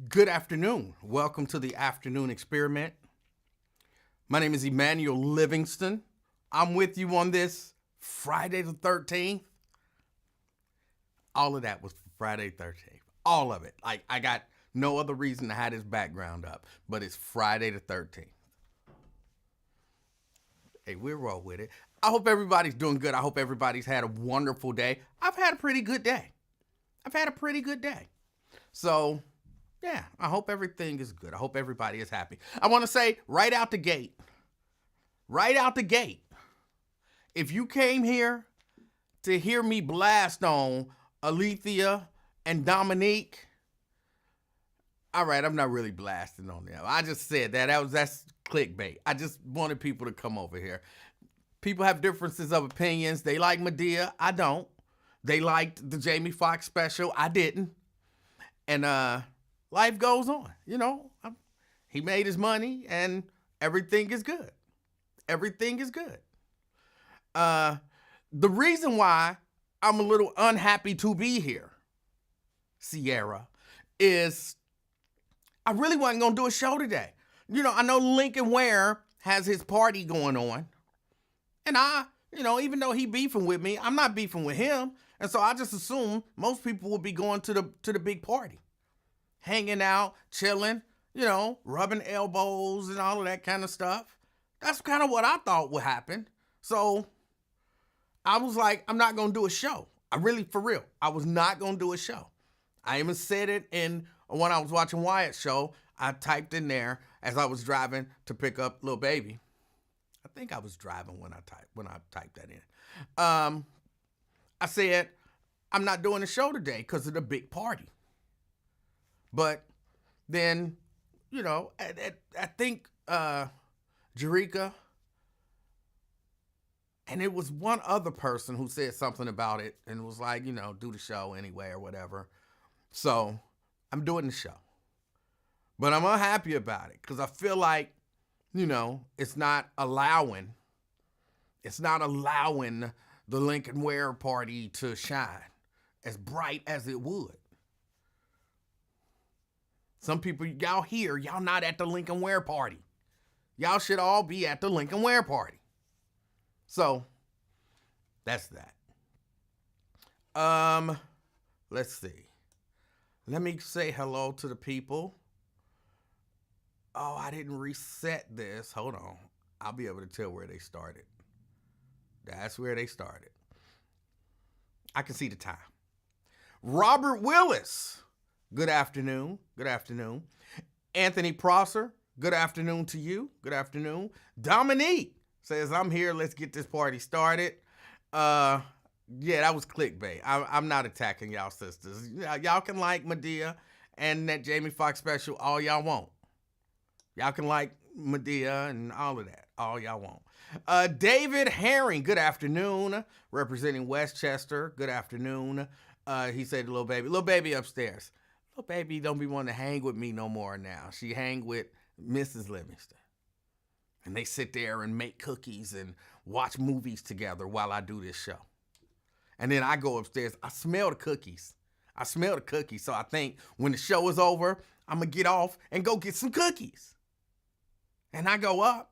Good afternoon. Welcome to the afternoon experiment. My name is Emanuel Livingston. I'm with you on this Friday the 13th. All of that was Friday the 13th. All of it. Like, I got no other reason to have this background up, but it's Friday the 13th. Hey, we'll roll with it. I hope everybody's doing good. I hope everybody's had a wonderful day. I've had a pretty good day. So, yeah, I hope everything is good. I hope everybody is happy. I want to say right out the gate, if you came here to hear me blast on Alethea and Dominique, all right, I'm not really blasting on them. I just said that's clickbait. I just wanted people to come over here. People have differences of opinions. They like Madea. I don't. They liked the Jamie Foxx special. I didn't. And life goes on. He made his money and everything is good. The reason why I'm a little unhappy to be here, Sierra, is I really wasn't going to do a show today. I know Lincoln Ware has his party going on. And even though he beefing with me, I'm not beefing with him. And so I just assume most people will be going to the big party. Hanging out, chilling, rubbing elbows and all of that kind of stuff. That's kind of what I thought would happen. So I was like, I'm not going to do a show. For real, I was not going to do a show. I even said it when I was watching Wyatt's show. I typed in there as I was driving to pick up little baby. I think I was driving when I typed that in. I said, I'm not doing a show today because of the big party. But then, I think Jerika, and it was one other person who said something about it and was like, do the show anyway or whatever. So I'm doing the show. But I'm unhappy about it because I feel like, it's not allowing the Lincoln Ware party to shine as bright as it would. Some people, y'all here, y'all not at the Lincoln Ware party. Y'all should all be at the Lincoln Ware party. So, that's that. Let's see. Let me say hello to the people. Oh, I didn't reset this. Hold on. I'll be able to tell where they started. That's where they started. I can see the time. Robert Willis. Good afternoon. Anthony Prosser. Good afternoon to you. Good afternoon. Dominique says, I'm here. Let's get this party started. Yeah, that was clickbait. I'm not attacking y'all sisters. Y'all can like Madea and that Jamie Foxx special all y'all want. Y'all can like Madea and all of that. All y'all want. David Herring, good afternoon. Representing Westchester, good afternoon. He said, little baby upstairs. Little baby don't be wanting to hang with me no more now. She hang with Mrs. Livingston. And they sit there and make cookies and watch movies together while I do this show. And then I go upstairs. I smell the cookies. So I think when the show is over, I'm going to get off and go get some cookies. And I go up,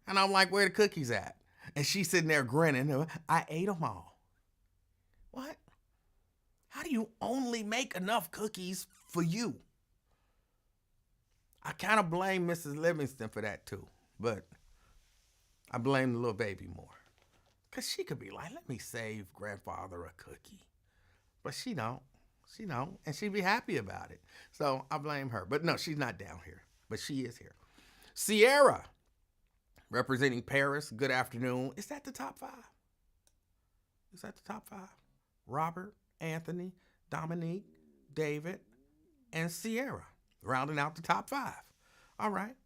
and I'm like, where the cookies at? And she's sitting there grinning. I ate them all. What? How do you only make enough cookies for you? I kind of blame Mrs. Livingston for that too. But I blame the little baby more. Because she could be like, let me save grandfather a cookie. But she don't. And she'd be happy about it. So I blame her. But no, she's not down here. But she is here. Sierra, representing Paris, good afternoon. Is that the top five? Robert, Anthony, Dominique, David, and Sierra, rounding out the top five. All right.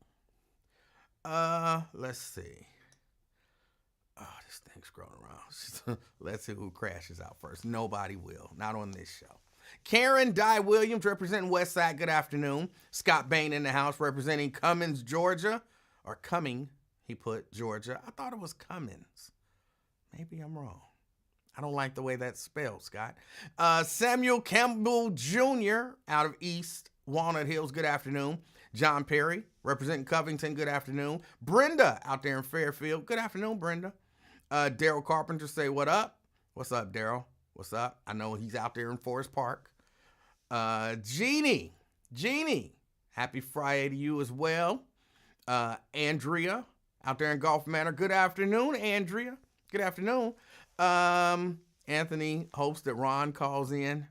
Let's see. Oh, this thing's scrolling around. Let's see who crashes out first. Nobody will. Not on this show. Karen Dye Williams, representing Westside, good afternoon. Scott Bain in the house, representing Cummins, Georgia. Or Cumming, he put Georgia. I thought it was Cummins. Maybe I'm wrong. I don't like the way that's spelled, Scott. Samuel Campbell Jr. out of East Walnut Hills, good afternoon. John Perry, representing Covington, good afternoon. Brenda out there in Fairfield, good afternoon, Brenda. Daryl Carpenter say, what up? What's up, Daryl? What's up? I know he's out there in Forest Park. Jeannie, happy Friday to you as well. Andrea out there in Gulf Manor, good afternoon, Andrea. Good afternoon. Anthony hopes that Ron calls in.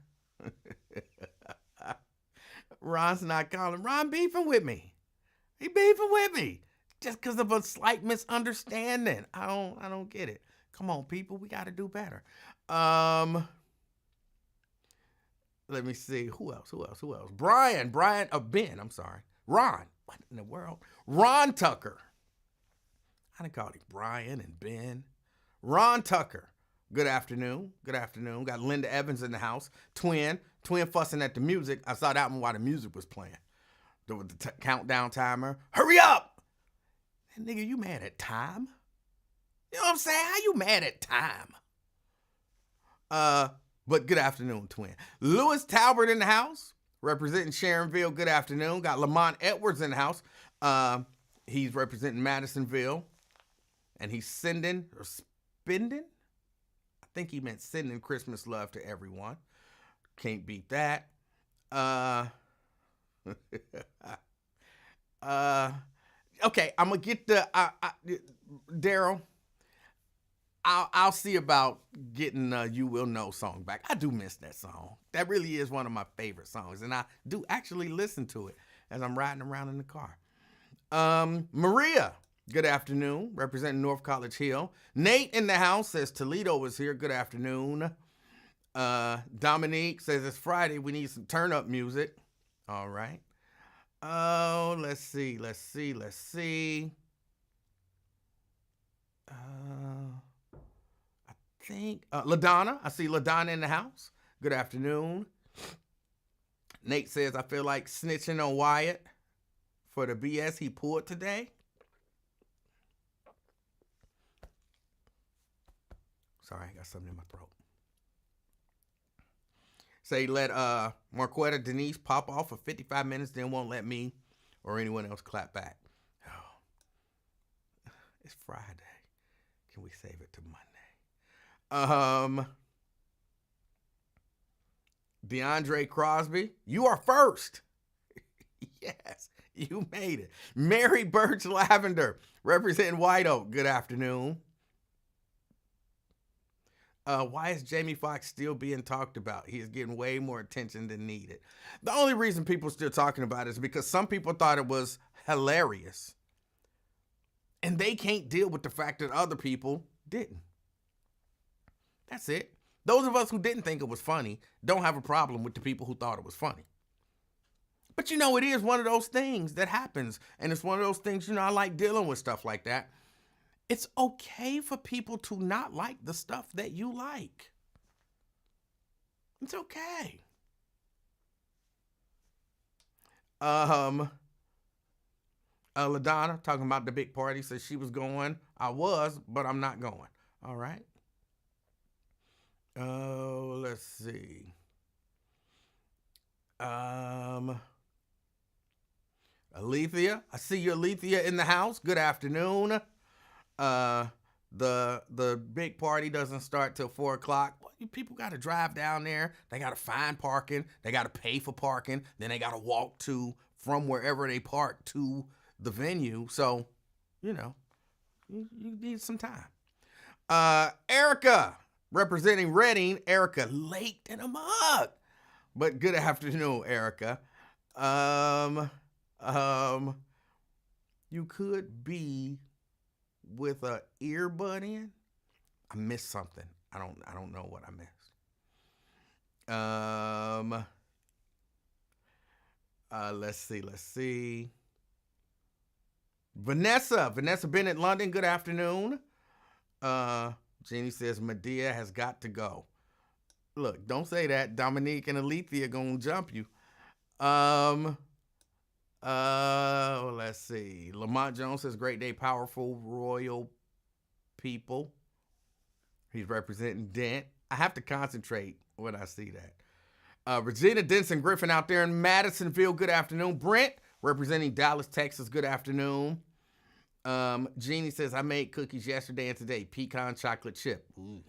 Ron's not calling. Ron beefing with me. He beefing with me just because of a slight misunderstanding. I don't get it. Come on, people, we got to do better. Let me see. Who else? Ben. I'm sorry. Ron. What in the world? Ron Tucker. I didn't call him Brian and Ben. Ron Tucker. Good afternoon. Got Linda Evans in the house. Twin fussing at the music. I saw that one while the music was playing. The countdown timer. Hurry up! And nigga, you mad at time? You know what I'm saying? How you mad at time? But good afternoon, Twin. Lewis Talbert in the house, representing Sharonville. Good afternoon. Got Lamont Edwards in the house. He's representing Madisonville. And he's spending? I think he meant sending Christmas love to everyone. Can't beat that. Okay, I'm gonna get the Daryl. I'll see about getting You Will Know song back. I do miss that song. That really is one of my favorite songs, and I do actually listen to it as I'm riding around in the car. Maria, good afternoon, representing North College Hill. Nate in the house says Toledo is here. Good afternoon. Dominique says it's Friday. We need some turn up music. All right. Oh, let's see. I think LaDonna. I see LaDonna in the house. Good afternoon. Nate says, I feel like snitching on Wyatt for the BS he pulled today. Sorry, I got something in my throat. Say let Marquetta Denise pop off for 55 minutes, then won't let me or anyone else clap back. Oh, it's Friday. Can we save it to Monday? DeAndre Crosby, you are first. Yes, you made it. Mary Birch Lavender, representing White Oak. Good afternoon. Why is Jamie Foxx still being talked about? He is getting way more attention than needed. The only reason people are still talking about it is because some people thought it was hilarious. And they can't deal with the fact that other people didn't. That's it. Those of us who didn't think it was funny don't have a problem with the people who thought it was funny. But you know, it is one of those things that happens. And it's one of those things, you know, I like dealing with stuff like that. It's okay for people to not like the stuff that you like. It's okay. LaDonna talking about the big party, says she was going. I was, but I'm not going. All right. Oh, let's see. Alethea, I see you, Alethea, in the house. Good afternoon. The big party doesn't start till 4:00. Well, people got to drive down there. They got to find parking. They got to pay for parking. Then they got to walk from wherever they park to the venue. So, you know, you need some time. Erica, representing Reading. Erica, late in a mug. But good afternoon, Erica. You could be with a earbud in. I missed something. I don't know what I missed. Let's see. Vanessa Bennett London, good afternoon. Jeannie says Medea has got to go. Look, don't say that. Dominique and Alethea gonna jump you. Let's see. Lamont Jones says, great day, powerful, royal people. He's representing Dent. I have to concentrate when I see that. Regina Denson Griffin out there in Madisonville, good afternoon. Brent, representing Dallas, Texas, good afternoon. Jeannie says, I made cookies yesterday and today. Pecan chocolate chip. Ooh.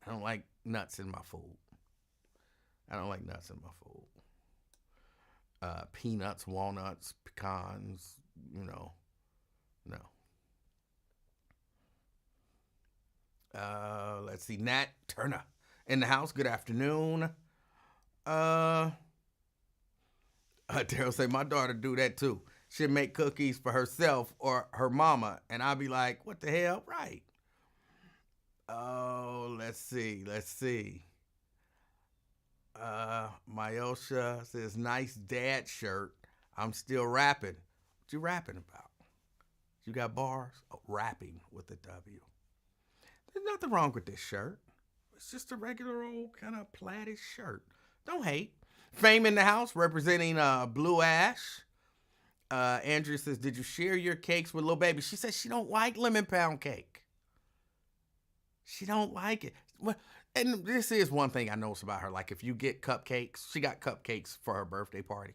I don't like nuts in my food. Peanuts, walnuts, pecans, no. Let's see. Nat Turner in the house. Good afternoon. Daryl say, my daughter do that too. She'd make cookies for herself or her mama, and I'll be like, what the hell? Right. Oh, let's see. Myosha says, nice dad shirt. I'm still rapping. What you rapping about? You got bars? Oh, rapping with a W. There's nothing wrong with this shirt. It's just a regular old kind of plaid shirt. Don't hate. Fame in the house, representing Blue Ash. Andrea says, did you share your cakes with Lil Baby? She says she don't like lemon pound cake. She don't like it. Well, and this is one thing I notice about her. Like if you get cupcakes, she got cupcakes for her birthday party.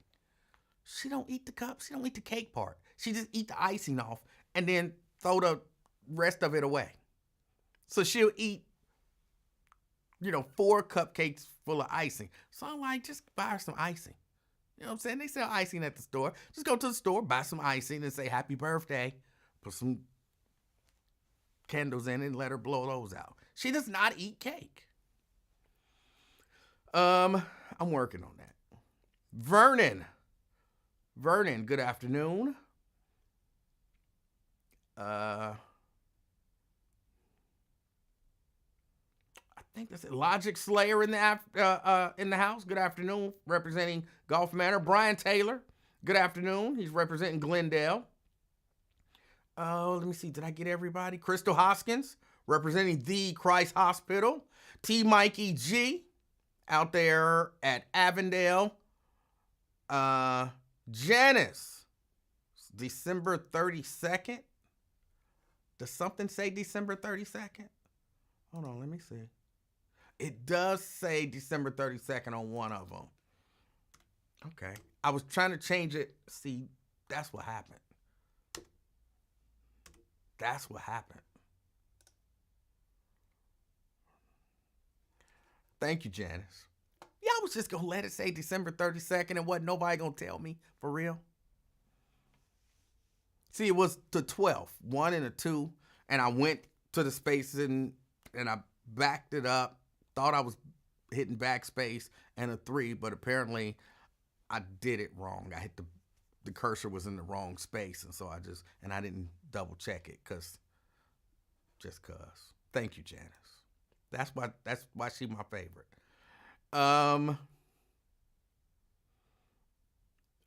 She don't eat the cups. She don't eat the cake part. She just eat the icing off and then throw the rest of it away. So she'll eat, 4 cupcakes full of icing. So I'm like, just buy her some icing. You know what I'm saying? They sell icing at the store. Just go to the store, buy some icing and say happy birthday. Put some candles in it and let her blow those out. She does not eat cake. I'm working on that. Vernon, good afternoon. I think that's it. Logic Slayer in the house. Good afternoon, representing Gulf Manor. Brian Taylor, good afternoon. He's representing Glendale. Let me see. Did I get everybody? Crystal Hoskins, representing the Christ Hospital. T. Mikey G, out there at Avondale. Janice, December 32nd. Does something say December 32nd? Hold on, let me see. It does say December 32nd on one of them. Okay. I was trying to change it. See, that's what happened. Thank you, Janice. Yeah, I was just going to let it say December 32nd and wasn't nobody going to tell me, for real. See, it was the 12th, 1 and a 2, and I went to the space and I backed it up, thought I was hitting backspace and a 3, but apparently I did it wrong. I hit the cursor was in the wrong space, and so I didn't double check it just cause. Thank you, Janice. That's why she's my favorite. A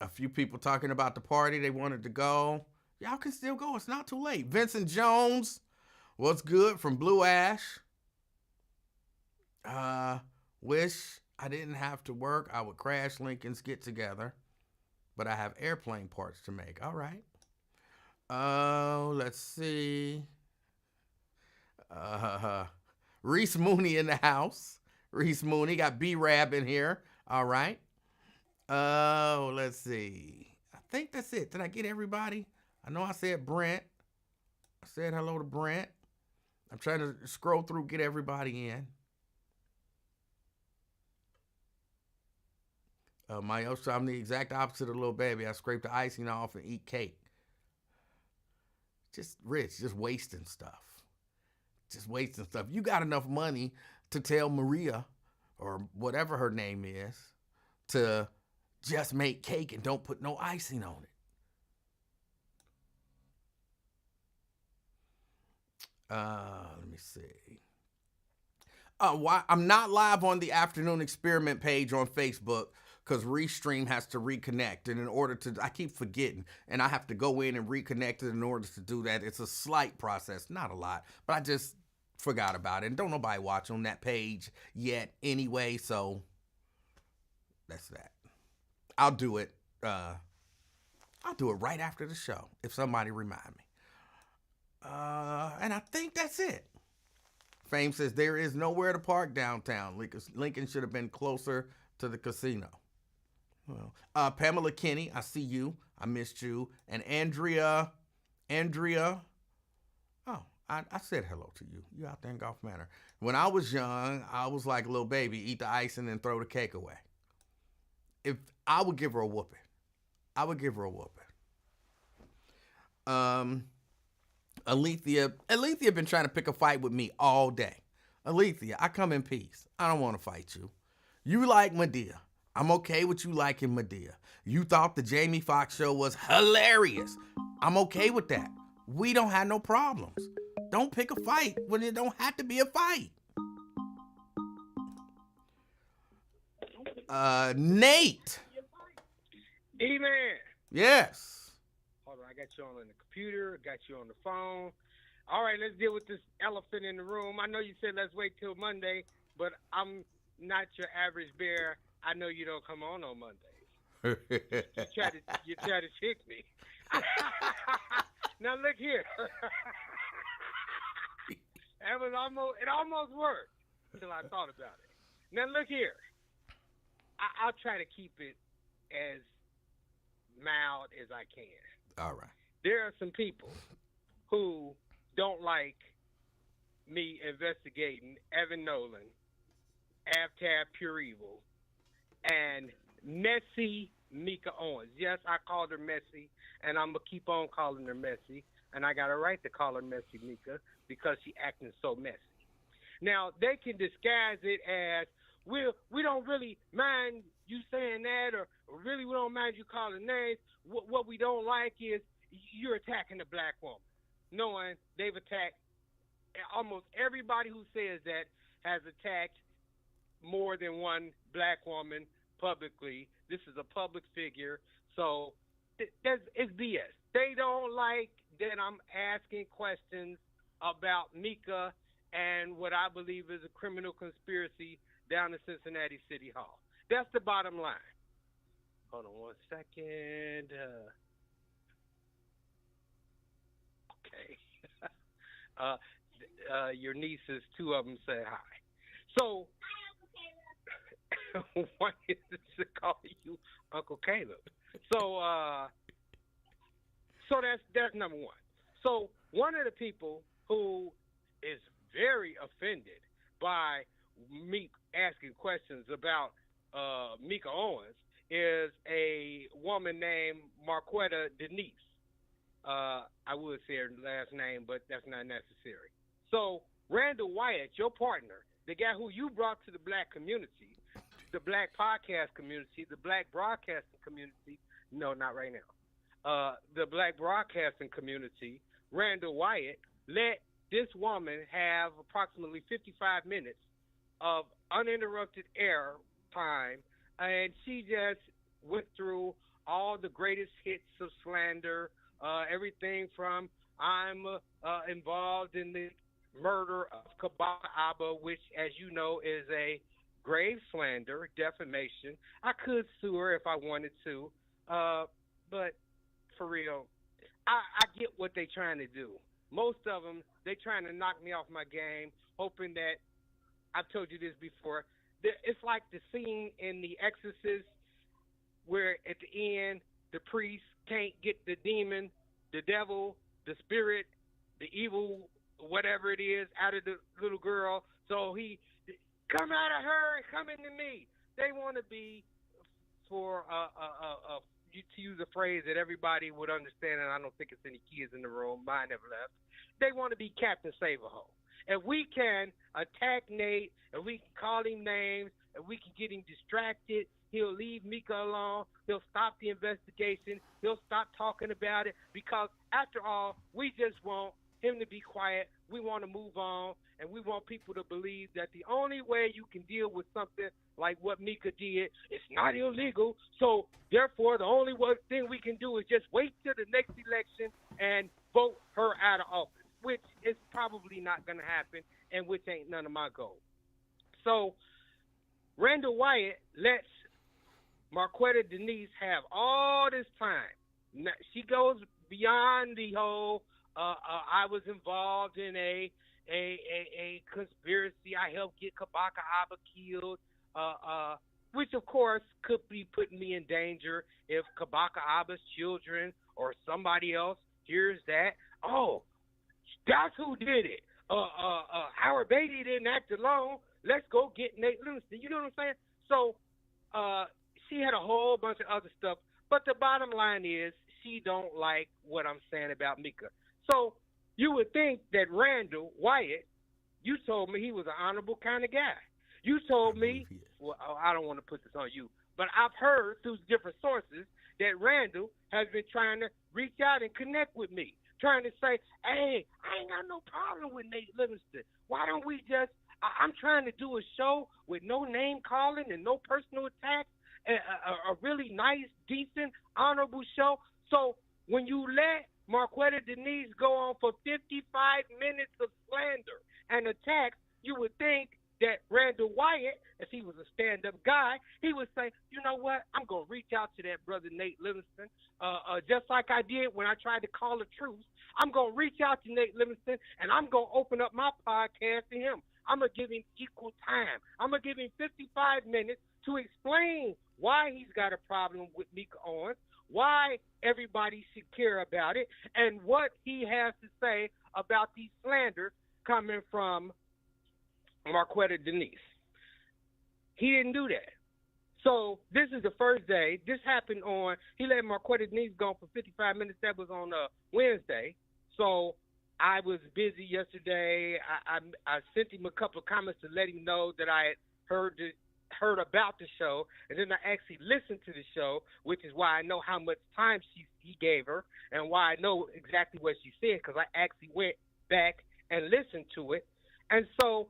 few people talking about the party. They wanted to go. Y'all can still go. It's not too late. Vincent Jones, what's good from Blue Ash? Wish I didn't have to work. I would crash Lincoln's get together, but I have airplane parts to make. All right. Let's see. Reese Mooney in the house. Reese Mooney got B-Rab in here. All right. Let's see. I think that's it. Did I get everybody? I know I said Brent. I said hello to Brent. I'm trying to scroll through, get everybody in. I'm the exact opposite of Lil Baby. I scrape the icing off and eat cake. Just rich, just wasting stuff. You got enough money to tell Maria, or whatever her name is, to just make cake and don't put no icing on it. Let me see. I'm not live on the Afternoon Experiment page on Facebook because Restream has to reconnect. And in order to, I keep forgetting, and I have to go in and reconnect it in order to do that. It's a slight process, not a lot, but I just forgot about it. And don't nobody watch on that page yet anyway, so that's that. I'll do it right after the show if somebody remind me. And I think that's it. Fame says there is nowhere to park downtown. Lincoln should have been closer to the casino. Well, Pamela Kinney, I see you. I missed you. And Andrea. Oh, I said hello to you. You out there in Gulf Manor. When I was young, I was like a little baby, eat the ice and then throw the cake away. If I would give her a whooping. Alethea been trying to pick a fight with me all day. Alethea, I come in peace. I don't want to fight you. You like Madea. I'm okay with you liking Madea. You thought the Jamie Foxx show was hilarious. I'm okay with that. We don't have no problems. Don't pick a fight when it don't have to be a fight. Nate. E-Man. Yes. Hold on, I got you on the computer, got you on the phone. All right, let's deal with this elephant in the room. I know you said let's wait till Monday, but I'm not your average bear. I know you don't come on Mondays. you try to trick me. Now look here. It almost worked until I thought about it. Now look here. I'll try to keep it as mild as I can. All right. There are some people who don't like me investigating Evan Nolan, Avtab Pure Evil, and Messy Mika Owens. Yes, I called her Messy, and I'm going to keep on calling her Messy, and I got a right to call her Messy Mika because she acting so messy. Now, they can disguise it as, we don't really mind you saying that, or really we don't mind you calling names. What we don't like is you're attacking a black woman, knowing they've attacked almost everybody who says that has attacked more than one black woman publicly. This is a public figure, so it's BS. They don't like that I'm asking questions about Mika and what I believe is a criminal conspiracy down in Cincinnati City Hall. That's the bottom line. Hold on one second. Okay. Your nieces, two of them say hi. So, why is to call you Uncle Caleb? So that's number one. So one of the people who is very offended by me asking questions about Mika Owens is a woman named Marquetta Denise. I would say her last name, but that's not necessary. So Randall Wyatt, your partner, the guy who you brought to the black community, the black podcast community, the black broadcasting community, no, not right now, the black broadcasting community, Randall Wyatt, let this woman have approximately 55 minutes of uninterrupted air time, and she just went through all the greatest hits of slander, everything from I'm involved in the murder of Kababa Abba, which, as you know, is a grave slander, defamation. I could sue her if I wanted to, but for real, I get what they're trying to do. Most of them, they're trying to knock me off my game, hoping that, I've told you this before, it's like the scene in The Exorcist where at the end, the priest can't get the demon, the devil, the spirit, the evil, whatever it is, out of the little girl. So he, come out of her and come into me. They want to be, for to use a phrase that everybody would understand, and I don't think it's any kids in the room, mine have left, they want to be Captain Save-A-Ho. If we can attack Nate, and we can call him names, and we can get him distracted, he'll leave Mika alone, he'll stop the investigation, he'll stop talking about it, because after all, we just want him to be quiet, we want to move on, and we want people to believe that the only way you can deal with something like what Mika did, it's not illegal, so therefore the only thing we can do is just wait till the next election and vote her out of office, which is probably not going to happen, and which ain't none of my goal. So Randall Wyatt lets Marquetta Denise have all this time. Now, she goes beyond the whole, I was involved in a a conspiracy. I helped get Kabaka Aba killed, which of course could be putting me in danger if Kabaka Aba's children or somebody else hears that. Oh, that's who did it. Howard Beatty didn't act alone. Let's go get Nate Livingston. You know what I'm saying? So, she had a whole bunch of other stuff. But the bottom line is she don't like what I'm saying about Mika. So you would think that Randall Wyatt, you told me he was an honorable kind of guy. You told me, well, I don't want to put this on you, but I've heard through different sources that Randall has been trying to reach out and connect with me, trying to say, hey, I ain't got no problem with Nate Livingston. Why don't we just, I'm trying to do a show with no name calling and no personal attacks, a really nice, decent, honorable show. So when you let Marquetta Denise go on for 55 minutes of slander and attacks, you would think that Randall Wyatt, if he was a stand-up guy, he would say, you know what, I'm going to reach out to that brother Nate Livingston, just like I did when I tried to call a truce. I'm going to reach out to Nate Livingston, and I'm going to open up my podcast to him. I'm going to give him equal time. I'm going to give him 55 minutes to explain why he's got a problem with Mika Owens, why everybody should care about it, and what he has to say about these slanders coming from Marquetta Denise. He didn't do that. So this is the first day. This happened on, he let Marquetta Denise go for 55 minutes. That was on Wednesday. So I was busy yesterday. I sent him a couple of comments to let him know that I had heard about the show, and then I actually listened to the show, which is why I know how much time he gave her and why I know exactly what she said, because I actually went back and listened to it. And so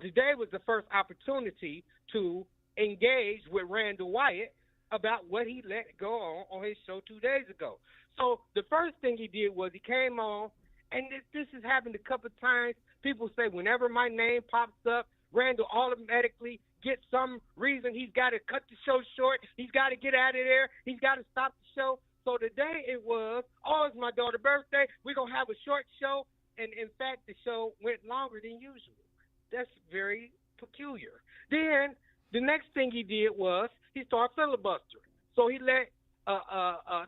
today was the first opportunity to engage with Randall Wyatt about what he let go on his show 2 days ago. So the first thing he did was he came on, and this has happened a couple of times. People say whenever my name pops up, Randall automatically gets some reason he's got to cut the show short. He's got to get out of there. He's got to stop the show. So today it was, it's my daughter's birthday. We're going to have a short show. And, in fact, the show went longer than usual. That's very peculiar. Then the next thing he did was he started filibustering. So he let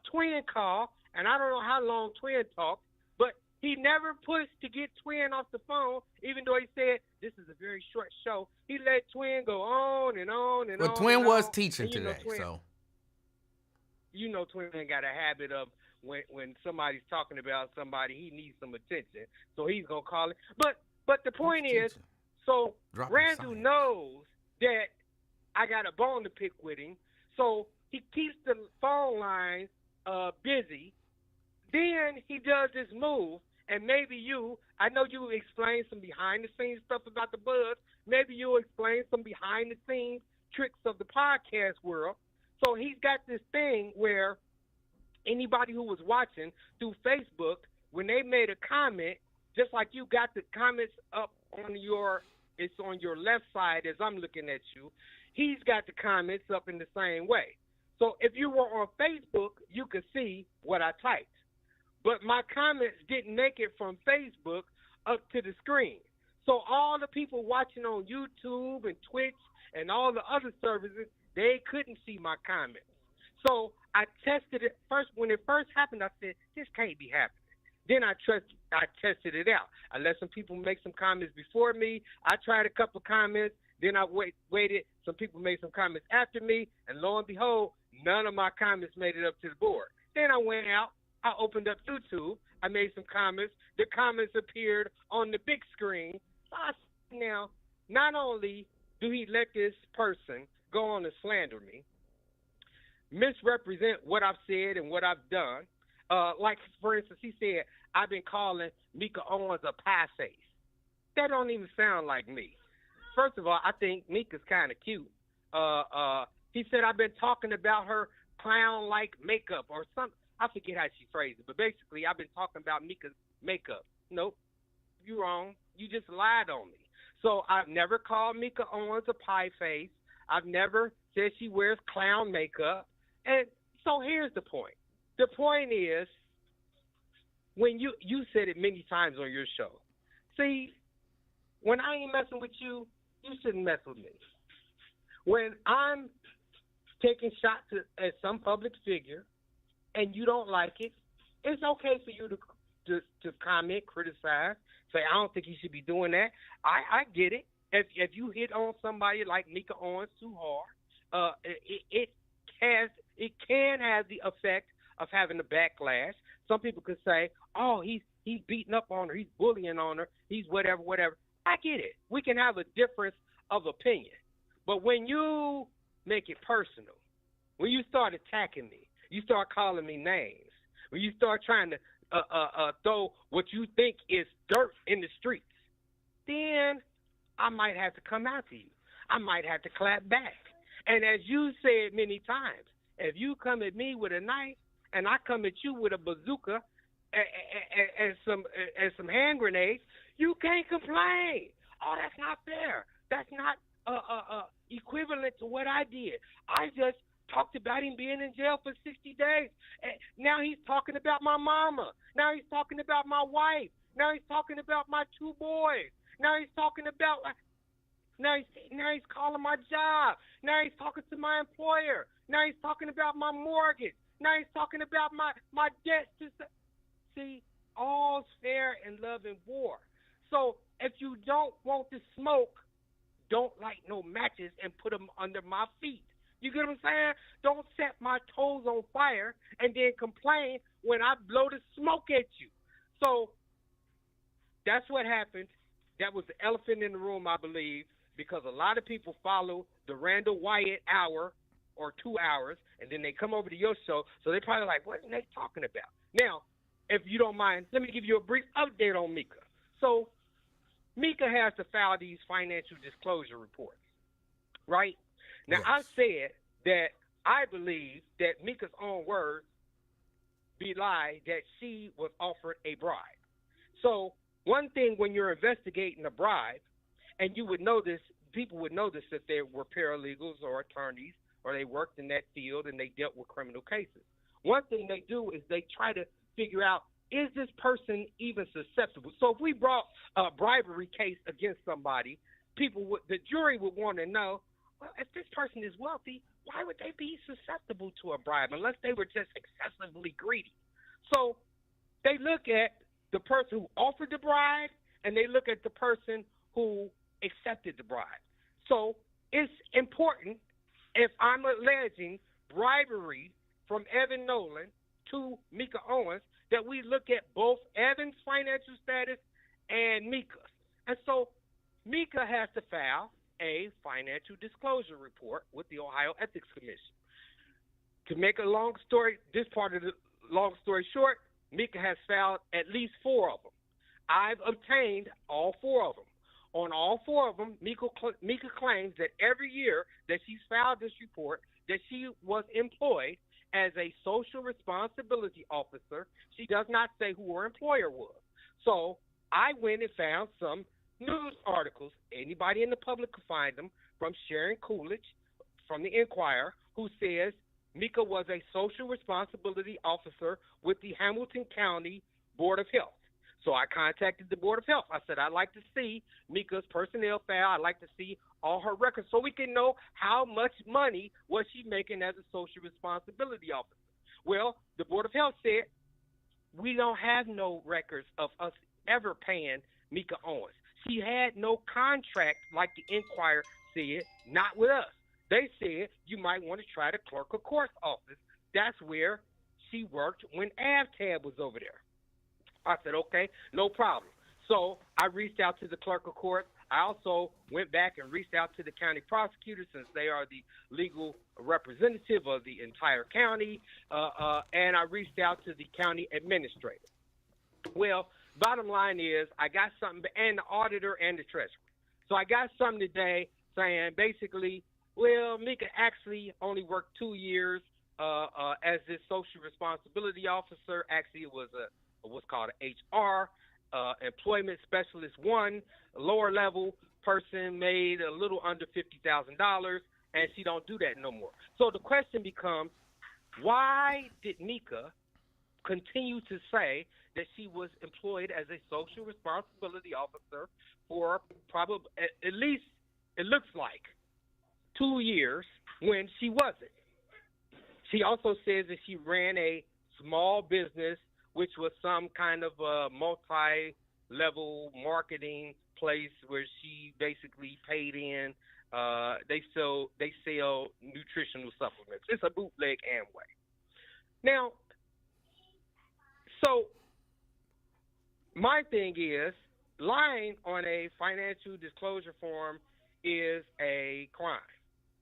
Twin call, and I don't know how long Twin talked, but he never pushed to get Twin off the phone, even though he said this is a very short show. He let Twin go on and on and on. Well, Twin and was on. teaching today, so. You know, Twin got a habit of when somebody's talking about somebody, he needs some attention, so he's gonna call it. But the point is, so Randall knows that I got a bone to pick with him, so he keeps the phone lines busy. Then he does this move, and maybe I know you explain some behind-the-scenes stuff about the buzz. Maybe you'll explain some behind-the-scenes tricks of the podcast world. So he's got this thing where anybody who was watching through Facebook, when they made a comment, just like you got the comments up it's on your left side as I'm looking at you, he's got the comments up in the same way. So if you were on Facebook, you could see what I typed. But my comments didn't make it from Facebook up to the screen. So all the people watching on YouTube and Twitch and all the other services, they couldn't see my comments. So I tested it first. When it first happened, I said, this can't be happening. Then I tested it out. I let some people make some comments before me. I tried a couple of comments. Then I waited. Some people made some comments after me. And lo and behold, none of my comments made it up to the board. Then I went out. I opened up YouTube. I made some comments. The comments appeared on the big screen. So I said, now, not only do he let this person go on and slander me, misrepresent what I've said and what I've done. Like, for instance, he said, I've been calling Mika Owens a pie face. That don't even sound like me. First of all, I think Mika's kind of cute. He said, I've been talking about her clown-like makeup or something. I forget how she phrased it, but basically, I've been talking about Mika's makeup. Nope, you're wrong. You just lied on me. So I've never called Mika Owens a pie face. I've never said she wears clown makeup. And so here's the point. The point is, when you said it many times on your show, See, when I ain't messing with you, you shouldn't mess with me. When I'm taking shots at some public figure and you don't like it, it's okay for you to comment, criticize, say I don't think you should be doing that. I get it. If you hit on somebody like Mika Owens too hard, it has it can have the effect of having a backlash. Some people could say, "Oh, he's beating up on her, he's bullying on her, he's whatever, whatever." I get it. We can have a difference of opinion, but when you make it personal, when you start attacking me, you start calling me names, when you start trying to throw what you think is dirt in the streets, then I might have to come out to you. I might have to clap back. And as you said many times, if you come at me with a knife and I come at you with a bazooka and some hand grenades, you can't complain. Oh, that's not fair. That's not equivalent to what I did. I just talked about him being in jail for 60 days. And now he's talking about my mama. Now he's talking about my wife. Now he's talking about my two boys. Now he's talking about now he's calling my job. Now he's talking to my employer. Now he's talking about my mortgage. Now he's talking about my debt. See, all's fair in love and war. So if you don't want to smoke, don't light no matches and put them under my feet. You get what I'm saying? Don't set my toes on fire and then complain when I blow the smoke at you. So that's what happened. That was the elephant in the room, I believe, because a lot of people follow the Randall Wyatt hour or 2 hours, and then they come over to your show, so they're probably like, what are they talking about? Now, if you don't mind, let me give you a brief update on Mika. So Mika has to file these financial disclosure reports, right? Now, Yes. I said that I believe that Mika's own words belie that she was offered a bribe. So one thing when you're investigating a bribe, and you would notice, people would notice that they were paralegals or attorneys, or they worked in that field and they dealt with criminal cases. One thing they do is they try to figure out, is this person even susceptible? So if we brought a bribery case against somebody, the jury would want to know, well, if this person is wealthy, why would they be susceptible to a bribe unless they were just excessively greedy? So they look at the person who offered the bribe and they look at the person who accepted the bribe. So it's important, if I'm alleging bribery from Evan Nolan to Mika Owens, that we look at both Evan's financial status and Mika's. And so Mika has to file a financial disclosure report with the Ohio Ethics Commission. To make a long story short, Mika has filed at least 4 of them. I've obtained all 4 of them. On all 4 of them, Mika claims that every year that she's filed this report, that she was employed as a social responsibility officer. She does not say who her employer was. So I went and found some news articles. Anybody in the public could find them, from Sharon Coolidge from the Inquirer, who says Mika was a social responsibility officer with the Hamilton County Board of Health. So I contacted the Board of Health. I said, I'd like to see Mika's personnel file. I'd like to see all her records so we can know how much money was she making as a social responsibility officer. Well, the Board of Health said, we don't have no records of us ever paying Mika Owens. She had no contract like the Inquirer said, not with us. They said you might want to try the clerk of court's office. That's where she worked when AvTab was over there. I said, okay, no problem. So I reached out to the clerk of court. I also went back and reached out to the county prosecutor, since they are the legal representative of the entire county, and I reached out to the county administrator. Well, bottom line is I got something, and the auditor and the treasurer. So I got something today saying basically, well, Mika actually only worked 2 years as this social responsibility officer. Actually, it was what's called an HR, employment specialist 1, lower level person, made a little under $50,000, and she don't do that no more. So the question becomes, why did Mika continue to say that she was employed as a social responsibility officer for probably at least it looks like 2 years when she wasn't. She also says that she ran a small business, which was some kind of a multi-level marketing place where she basically paid in. They sell nutritional supplements. It's a bootleg Amway. Now, so my thing is lying on a financial disclosure form is a crime.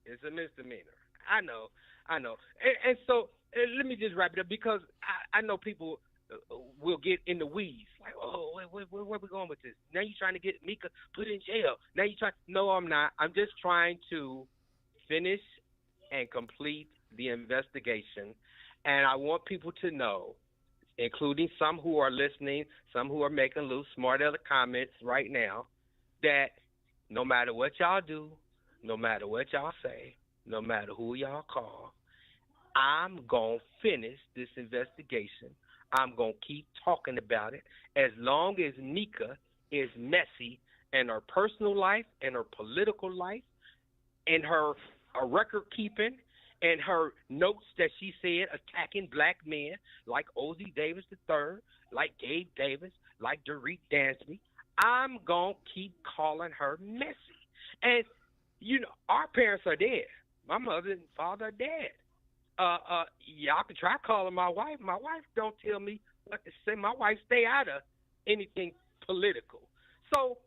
It's a misdemeanor. I know. And so let me just wrap it up because I know people will get in the weeds. Like, oh, where we going with this? Now you're trying to get Mika put in jail. Now you're trying. No, I'm not. I'm just trying to finish and complete the investigation. And I want people to know, including some who are listening, some who are making little smart aleck comments right now, that no matter what y'all do, no matter what y'all say, no matter who y'all call, I'm going to finish this investigation. I'm going to keep talking about it as long as Mika is messy in her personal life, in her political life, in her record keeping, and her notes that she said attacking black men like Ozzie Davis III, like Gabe Davis, like Dorit Dansby. I'm going to keep calling her messy. And, our parents are dead. My mother and father are dead. Y'all can try calling my wife. My wife don't tell me what to say. My wife stay out of anything political. So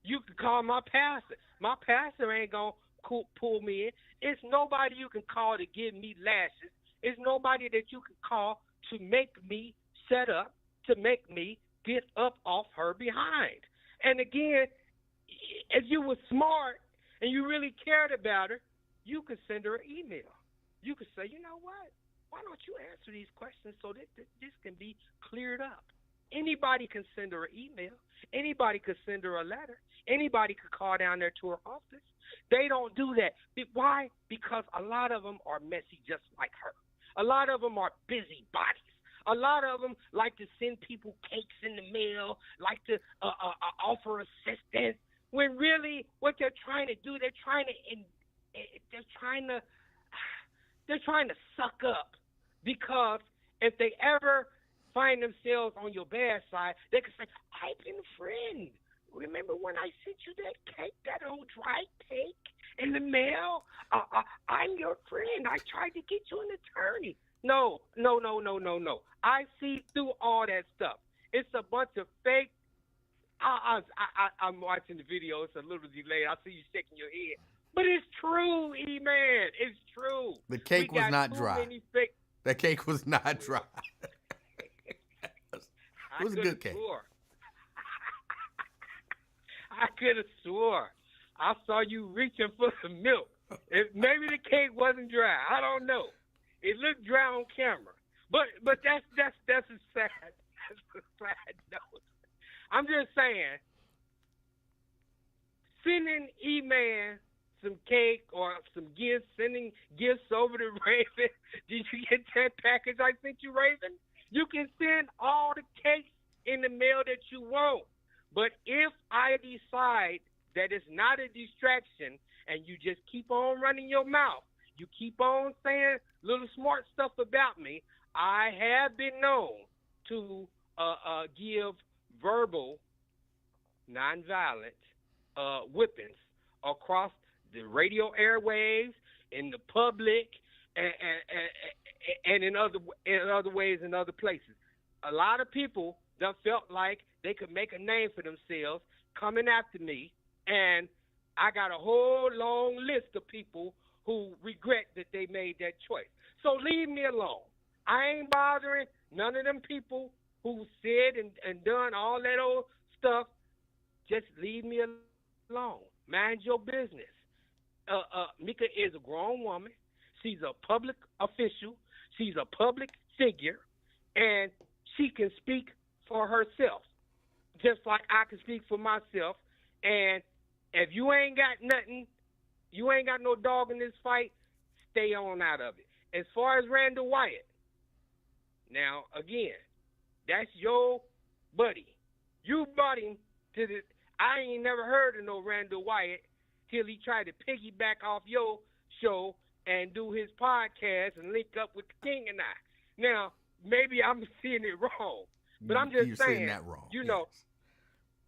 you can call my pastor. My pastor ain't going to pull me in. It's nobody you can call to give me lashes. It's nobody that you can call to make me shut up, to make me get up off her behind. And again, if you were smart and you really cared about her, you could send her an email. You could say, you know what? Why don't you answer these questions so that this can be cleared up? Anybody can send her an email. Anybody could send her a letter. Anybody could call down there to her office. They don't do that. Why? Because a lot of them are messy just like her. A lot of them are busybodies. A lot of them like to send people cakes in the mail, like to offer assistance, when really what they're trying to do, they're trying to suck up, because if they ever find themselves on your bad side, they can say, I've been a friend. Remember when I sent you that cake, that old dry cake in the mail? I'm your friend. I tried to get you an attorney. No. I see through all that stuff. It's a bunch of fake. I'm watching the video. It's a little delayed. I see you shaking your head. But it's true, E-Man. It's true. The cake was not dry. The cake was not dry. It was a good cake. I could have swore I saw you reaching for some milk. Maybe the cake wasn't dry. I don't know. It looked dry on camera. But that's a sad note. I'm just saying, sending E-Man some cake or some gifts, sending gifts over to Raven. Did you get that package I sent you, Raven? You can send all the cakes in the mail that you want. But if I decide that it's not a distraction and you just keep on running your mouth, you keep on saying little smart stuff about me, I have been known to give verbal, nonviolent whippings across the radio airwaves, in the public, and in other ways in other places. A lot of people done felt like they could make a name for themselves coming after me, and I got a whole long list of people who regret that they made that choice. So leave me alone. I ain't bothering none of them people who said and done all that old stuff. Just leave me alone. Mind your business. Mika is a grown woman. She's a public official. She's a public figure, and she can speak for herself, just like I can speak for myself. And if you ain't got nothing, you ain't got no dog in this fight, stay on out of it. As far as Randall Wyatt, now, again, That's your buddy. You brought him to the. I ain't never heard of no Randall Wyatt till he tried to piggyback off your show and do his podcast and link up with the King and I. Now, maybe I'm seeing it wrong, but I'm just You're saying, saying that wrong. you Yes. know,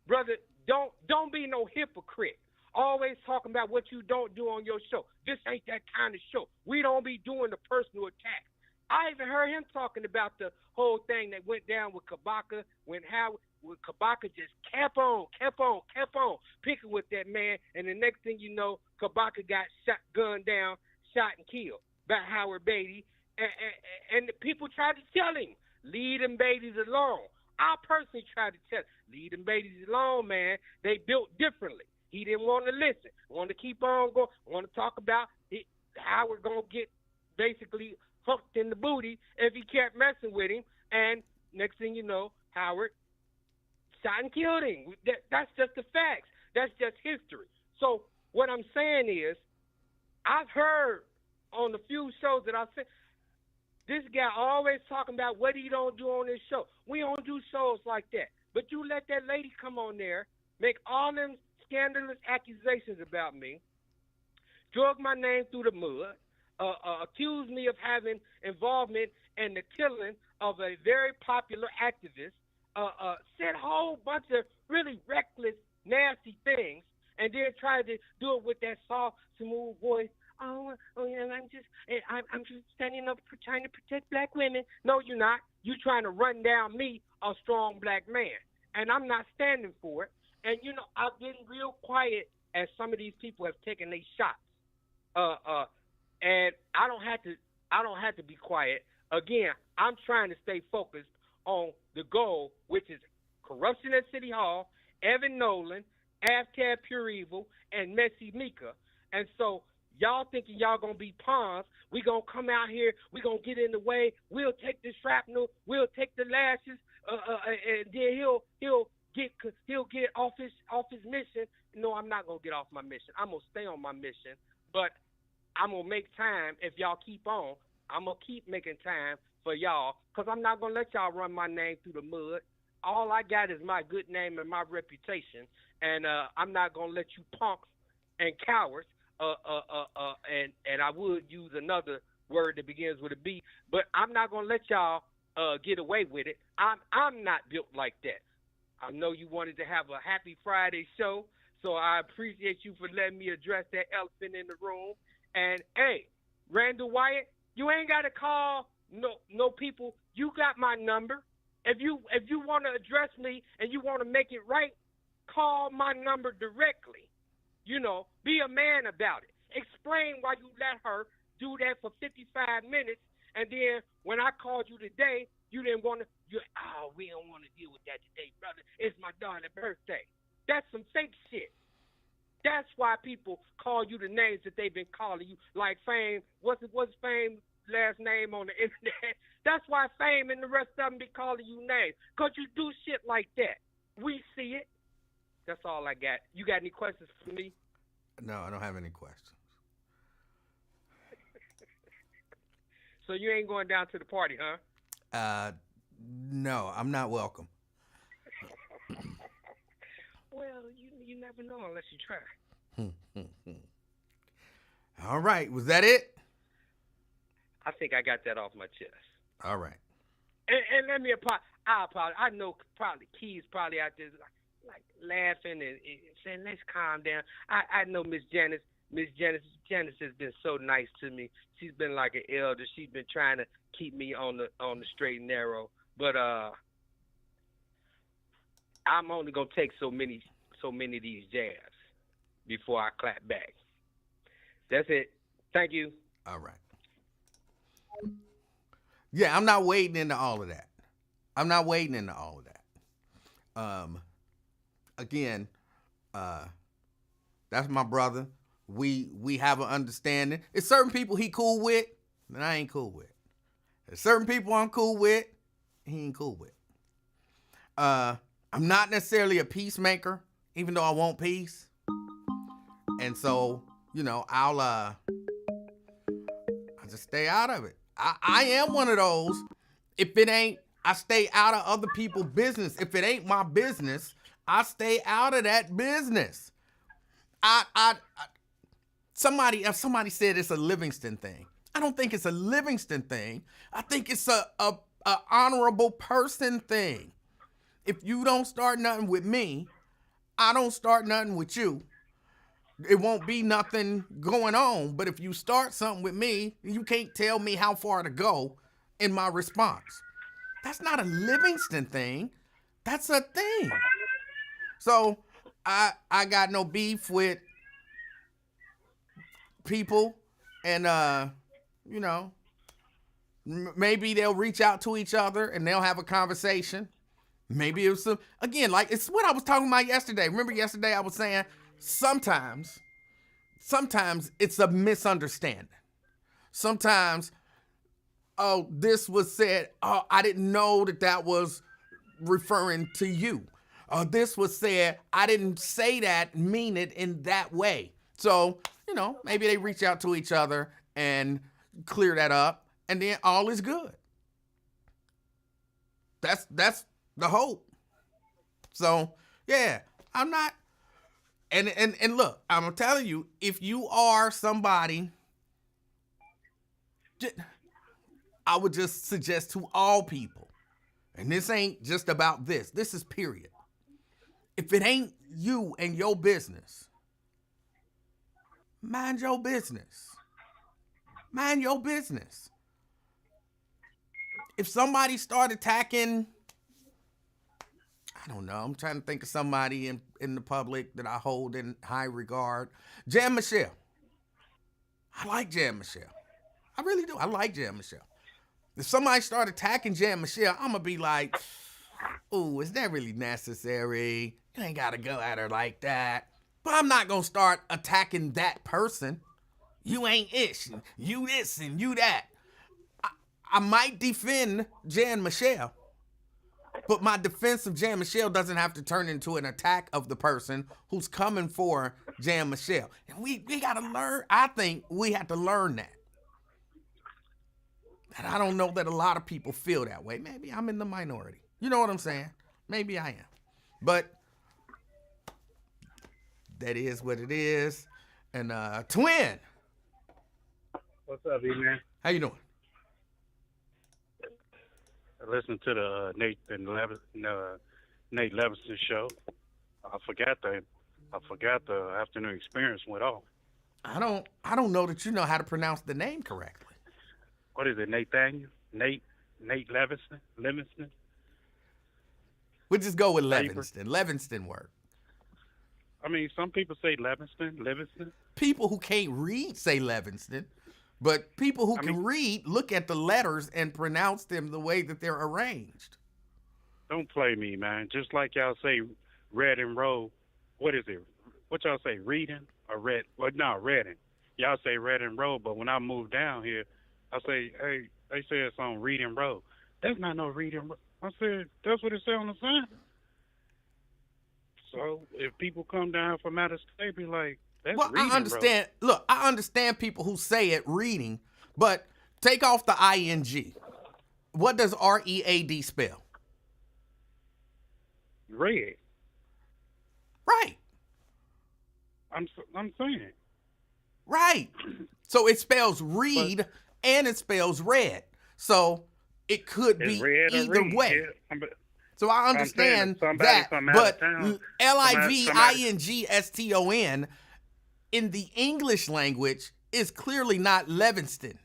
brother, don't be no hypocrite. Always talking about what you don't do on your show. This ain't that kind of show. We don't be doing the personal attack. I even heard him talking about the whole thing that went down with Kabaka when Kabaka just kept on picking with that man, and the next thing you know, Kabaka got gunned down, shot and killed by Howard Beatty, and the people tried to tell him, leave them babies alone. I personally tried to tell him, leave them babies alone, man. They built differently. He didn't want to listen. Want to keep on going. Want to talk about Howard going to get basically hooked in the booty if he kept messing with him. And next thing you know, Howard shot and killed him. That's just the facts. That's just history. So what I'm saying is, I've heard on the few shows that I've seen, this guy always talking about what he don't do on his show. We don't do shows like that. But you let that lady come on there, make all them scandalous accusations about me, drug my name through the mud, accused me of having involvement in the killing of a very popular activist, said a whole bunch of really reckless, nasty things, and then tried to do it with that soft, smooth voice. Oh yeah, I'm just standing up for trying to protect black women. No, you're not. You're trying to run down me, a strong black man, and I'm not standing for it. And you know, I've been real quiet as some of these people have taken their shots. And I don't have to be quiet. Again, I'm trying to stay focused on the goal, which is corruption at City Hall, Evan Nolan, Aftab Pure Evil, and Messy Mika. And so y'all thinking y'all gonna be pawns. We gonna come out here. We gonna get in the way. We'll take the shrapnel. We'll take the lashes. And then he'll get off his mission. No, I'm not gonna get off my mission. I'm gonna stay on my mission. But I'm gonna make time. If y'all keep on, I'm gonna keep making time for y'all, because I'm not gonna let y'all run my name through the mud. All I got is my good name and my reputation, and I'm not gonna let you punks and cowards. And I would use another word that begins with a B, but I'm not gonna let y'all get away with it. I'm not built like that. I know you wanted to have a happy Friday show, so I appreciate you for letting me address that elephant in the room. And hey, Randall Wyatt, you ain't gotta call no people. You got my number. If you want to address me and you want to make it right, call my number directly. You know, be a man about it. Explain why you let her do that for 55 minutes, and then when I called you today, you didn't want to. We don't want to deal with that today, brother. It's my daughter's birthday. That's some fake shit. That's why people call you the names that they've been calling you, like Fame. What's Fame last name on the internet? That's why Fame and the rest of them be calling you names, because you do shit like that. We see it. That's all I got. You got any questions for me? No, I don't have any questions. So you ain't going down to the party, huh? No, I'm not welcome. Well, you never know unless you try. All right, was that it? I think I got that off my chest. All right. And let me apologize. I know probably Key's probably out there like laughing and saying, let's calm down. I know Miss Janice has been so nice to me. She's been like an elder. She's been trying to keep me on the straight and narrow. But I'm only gonna take so many of these jabs before I clap back. That's it. Thank you. All right. Yeah, I'm not wading into all of that. Again, that's my brother. We have an understanding. It's certain people he cool with, and I ain't cool with. There's certain people I'm cool with, he ain't cool with. I'm not necessarily a peacemaker, even though I want peace. And so, you know, I'll just stay out of it. I am one of those. If it ain't, I stay out of other people's business. If it ain't my business, I stay out of that business. Somebody said it's a Livingston thing. I don't think it's a Livingston thing. I think it's a honorable person thing. If you don't start nothing with me, I don't start nothing with you. It won't be nothing going on. But if you start something with me, you can't tell me how far to go in my response. That's not a Livingston thing. That's a thing. So I got no beef with people, and maybe they'll reach out to each other and they'll have a conversation. Maybe it was again, like it's what I was talking about yesterday. Remember yesterday I was saying sometimes it's a misunderstanding. Sometimes, oh, this was said, oh, I didn't know that was referring to you. This was said, I didn't say that, mean it in that way. So, maybe they reach out to each other and clear that up, and then all is good. That's the hope. So, yeah, I'm not, and look, I'm telling you, if you are somebody, I would just suggest to all people, and this ain't just about this is period. If it ain't you and your business, mind your business. Mind your business. If somebody start attacking, I don't know, I'm trying to think of somebody in the public that I hold in high regard. Jan Michelle. I like Jan Michelle. I really do. I like Jan Michelle. If somebody start attacking Jan Michelle, I'm going to be like, ooh, is that really necessary? You ain't got to go at her like that. But I'm not going to start attacking that person. You ain't ish, you this and you that. I might defend Jan Michelle, but my defense of Jan Michelle doesn't have to turn into an attack of the person who's coming for Jan Michelle. And we got to learn, I think we have to learn that. And I don't know that a lot of people feel that way. Maybe I'm in the minority. You know what I'm saying? Maybe I am. But that is what it is. And Twin. What's up, E-Man? How you doing? I listened to the Nate Levinson show. I forgot the afternoon experience went off. I don't know that you know how to pronounce the name correctly. What is it, Nathaniel? Nate Livingston? We'll just go with Livingston. Livingston work. I mean, some people say Livingston. People who can't read say Livingston, but people who can read look at the letters and pronounce them the way that they're arranged. Don't play me, man. Just like y'all say red and roll. What is it? What y'all say, reading or red? Well, no, reading. Y'all say red and roll, but when I moved down here, I say, hey, they say it's on read and roll. That's not no read and roll. I said, that's what it said on the sign. So if people come down from out of state, be like, that's well, reading, I understand. Bro. Look, I understand people who say it reading, but take off the ing. What does READ spell? Red. Right. I'm saying. Right. So it spells read and it spells red. So it could be either way. Yeah, so I understand that, but Livingston in the English language is clearly not Livingston.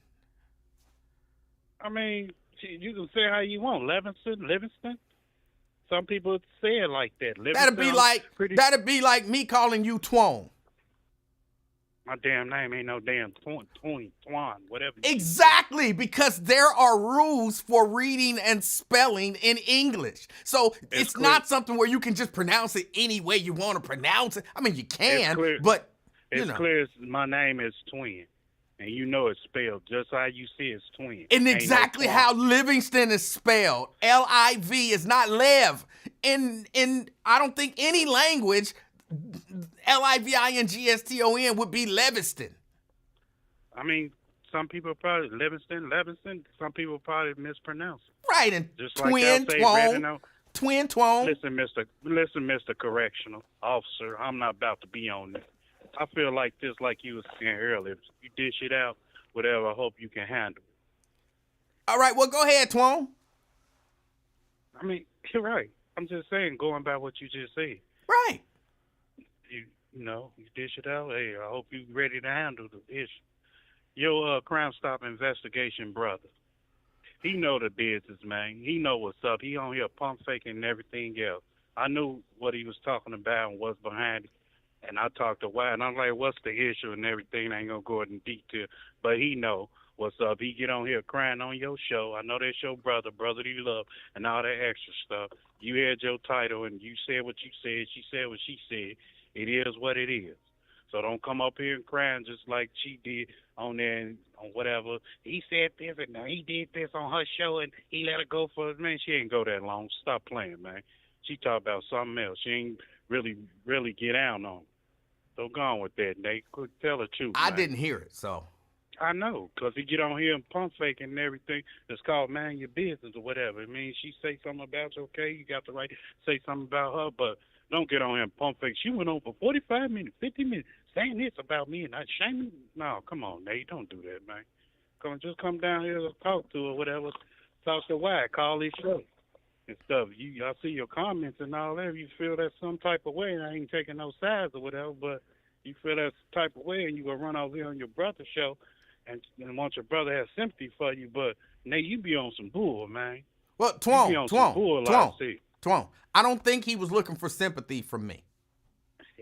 I mean, you can say how you want, Livingston. Some people say it like that. Livingston, that'd be like me calling you Twan. My damn name ain't no damn Twan, whatever. Exactly, because there are rules for reading and spelling in English. So it's not something where you can just pronounce it any way you want to pronounce it. I mean, you can, but it's clear as my name is Twin. And you know it's spelled just how you see it's Twin. And exactly how Livingston is spelled. L-I-V is not Lev. In I don't think any language Livingston would be Leviston. I mean, some people probably Livingston. Some people probably mispronounce it. Right, and Just like they'll say Reginald. Twin Twone. Listen, Mr. Correctional Officer. I'm not about to be on this. I feel like this, like you was saying earlier. If you dish it out, whatever. I hope you can handle it. All right, well, go ahead, Twone. I mean, you're right. I'm just saying, going by what you just said. Right. You dish it out. Hey, I hope you ready to handle the issue. Your Crime Stop investigation brother, he know the business, man. He know what's up. He on here pump faking and everything else. I knew what he was talking about and what's behind it. And I talked to Wyatt, and I'm like, what's the issue and everything? I ain't going to go in detail. But he know what's up. He get on here crying on your show. I know that's your brother you love, and all that extra stuff. You had your title, and you said what you said. She said what she said. It is what it is. So don't come up here and crying just like she did on there and on whatever. He said this, and now he did this on her show, and he let her go for it. Man, she ain't go that long. Stop playing, man. She talk about something else. She ain't really get down on it. So go on with that, Nate. Tell the truth, I man. didn't hear it, so. I know, because he get on here and pump faking and everything. It's called mind your business or whatever. I mean, she say something about you, okay, you got the right to say something about her, but don't get on here and pump fake. She went on for 45 minutes, 50 minutes, saying this about me and not shaming. No, come on, Nate, don't do that, man. Just come down here and talk to her, whatever. Talk to Wyatt, call his show and stuff. I see your comments and all that. You feel that some type of way, and I ain't taking no sides or whatever, but you feel that type of way, and you gonna run over here on your brother's show and want your brother to have sympathy for you, but Nate, you be on some bull, man. Well, Twone, I don't think he was looking for sympathy from me.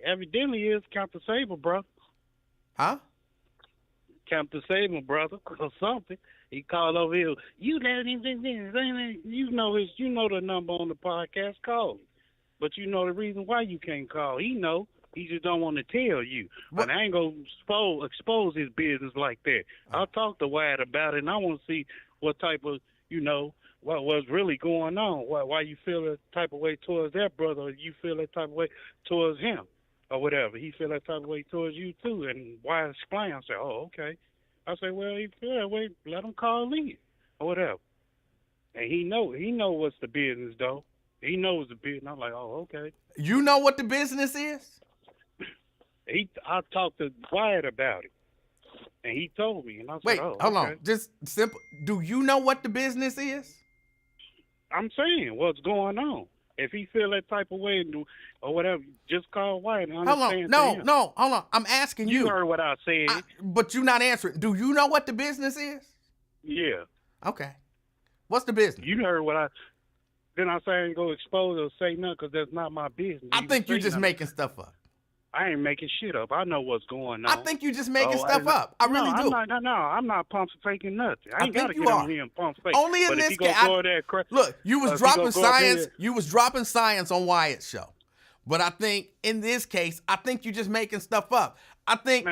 Evidently is Count the Sable, brother. Huh? Count the Sable, brother, or something. He called over here. You know the number on the podcast. Call him. But you know the reason why you can't call. He know. He just don't want to tell you. But I ain't going to expose his business like that. I'll talk to Wyatt about it, and I want to see what type of, what was really going on. Why you feel that type of way towards that brother, or you feel that type of way towards him, or whatever. He feel that type of way towards you, too. And Wyatt explain. I say, oh, okay. I say, well, he feel that way. Let him call in, or whatever. And he know what's the business, though. He knows the business. I'm like, oh, okay. You know what the business is? I talked to Wyatt about it, and he told me, and I said, wait, hold on. Just simple. Do you know what the business is? I'm saying what's going on. If he feel that type of way or whatever, just call Wyatt and understand. No, hold on. I'm asking you. You heard what I said. But you're not answering. Do you know what the business is? Yeah. Okay. What's the business? You heard what then I say I ain't going to expose or say nothing because that's not my business. I think you're just making stuff up. I ain't making shit up. I know what's going on. I think you're just making stuff up. I really do. I'm not pump faking nothing. I ain't got to get on here and pump fake. Only in this case. Look, you was dropping science. You was dropping science on Wyatt's show. But I think in this case, I think you're just making stuff up. I think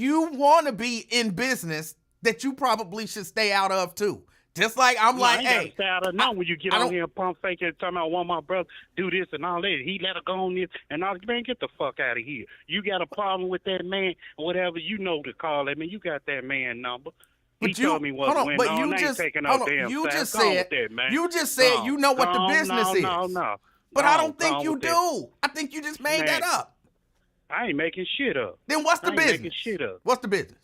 you want to be in business that you probably should stay out of too. Just like I'm like, hey. When you get on here and pump fake and talking about I want my brother do this and all that. He let her go on this and all. Man, get the fuck out of here. You got a problem with that man or whatever, you know to call him. You got that man number. He told me what went on. You just said you know what the business is. No. But I don't think you do. I think you just made that up. I ain't making shit up. Then what's the business? Making shit up. What's the business?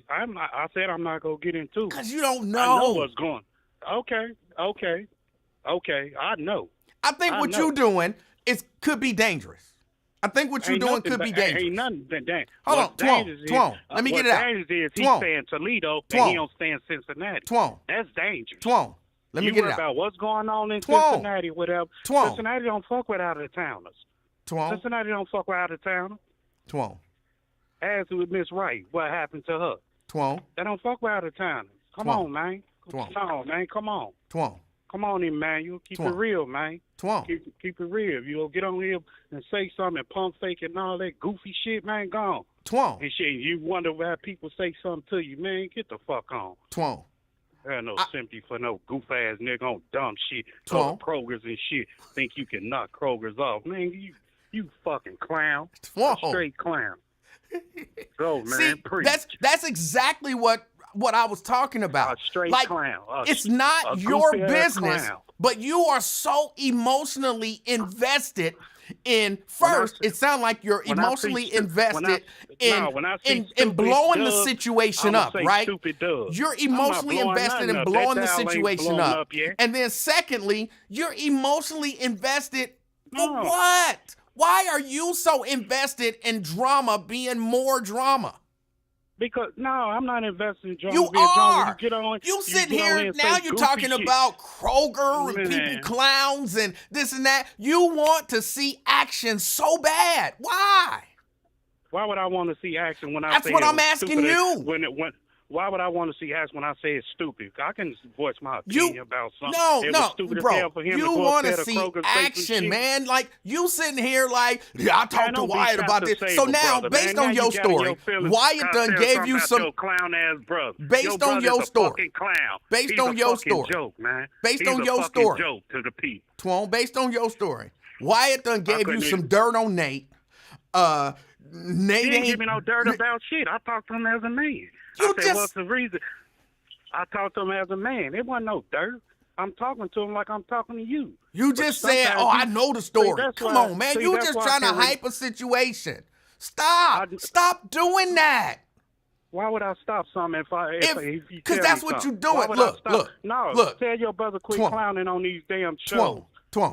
I said I'm not gonna get into it. Because you don't know. I know what's going. Okay. I know. I think what you're doing could be dangerous. I think what you're doing could be dangerous. Ain't nothing been dangerous. Hold on, Twone. Let me get it out. What dangerous is he's saying Toledo and he don't stay in Cincinnati. Twone. That's dangerous. Twone. Let me get it out. About what's going on in Cincinnati, whatever. Twone. Cincinnati don't fuck with out-of-towners. Twone. Cincinnati don't fuck with out-of-towners. Twone. As with Miss Wright, what happened to her? Twone. They don't fuck with out-of-towners. Come on, man. Come on. Twone. Come on, Emanuel. Keep it real, man. Twone. Keep it real. If you don't get on here and say something and pump fake and all that goofy shit, man, gone. Twone. And shit, you wonder why people say something to you, man. Get the fuck on. Twone. There ain't no sympathy for no goof-ass nigga on dumb shit. Twone. Krogers and shit. Think you can knock Krogers off. Man, you fucking clown. Twone. A straight clown. go, man. See, Preach. that's exactly what I was talking about. A straight like, clown. It's not a your goofy-ass business, clown. but you are so emotionally invested in. First, it sounds like you're emotionally invested in blowing the situation up, right? You're emotionally invested in blowing the situation up. And then secondly, you're emotionally invested for what? Why are you so invested in drama being more drama? Because no, I'm not invested in drama. You are. You sitting here now. You're talking about Kroger and people clowns and this and that. You want to see action so bad. Why? Why would I want to see action when I That's say what it I'm was asking stupid? you. Why would I want to see action when I say it's stupid? I can voice my opinion about something. It No, was stupid bro. As hell for him You to want to to see Kroger action, man. Like, you sitting here like, I talked to Wyatt about this. So now, based on your story, Wyatt done gave you some your clown ass brother. Based on your story. Clown. Based on your story. Joke, man. Based on your story. Joke to the people. Twan, based on your story, Wyatt done gave you some dirt on Nate. Nate he didn't give me no dirt about shit. I talked to him as a man. What's the reason? I talked to him as a man. It wasn't no dirt. I'm talking to him like I'm talking to you. You just said, I know the story. Come on, man. You just trying to hype a situation. Stop. Stop doing that. Why would I stop something if because that's what you're doing. Look. Tell your brother quit clowning on these damn shows.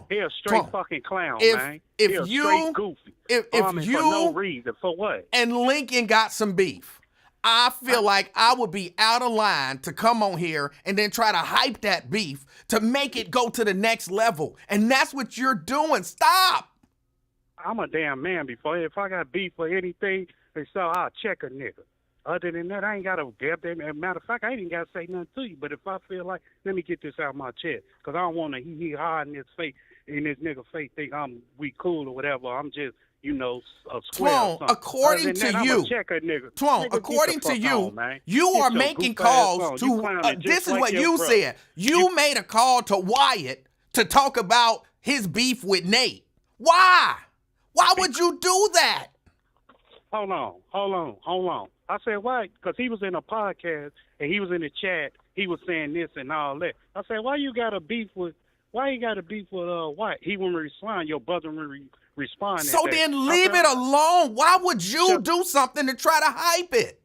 He a straight fucking clown, man. He a straight goofy. If you for no reason, for what? And Lincoln got some beef, I feel like I would be out of line to come on here and then try to hype that beef to make it go to the next level. And that's what you're doing. Stop. I'm a damn man before. If I got beef for anything, I'll check a nigga. Other than that, I ain't got to get them. Matter of fact, I ain't even got to say nothing to you. But if I feel like, let me get this out of my chest. Because I don't want to hide in his face, in this nigga face, think we cool or whatever. I'm just, a square. Twan, according to you, Twan, according to you, you are making calls to, this is what you said. You made a call to Wyatt to talk about his beef with Nate. Why? Why would you do that? Hold on. I said, why? Because he was in a podcast and he was in the chat. He was saying this and all that. I said, why you got a beef with White? He wouldn't respond. Your brother wouldn't respond. So then leave it alone. Why would you do something to try to hype it?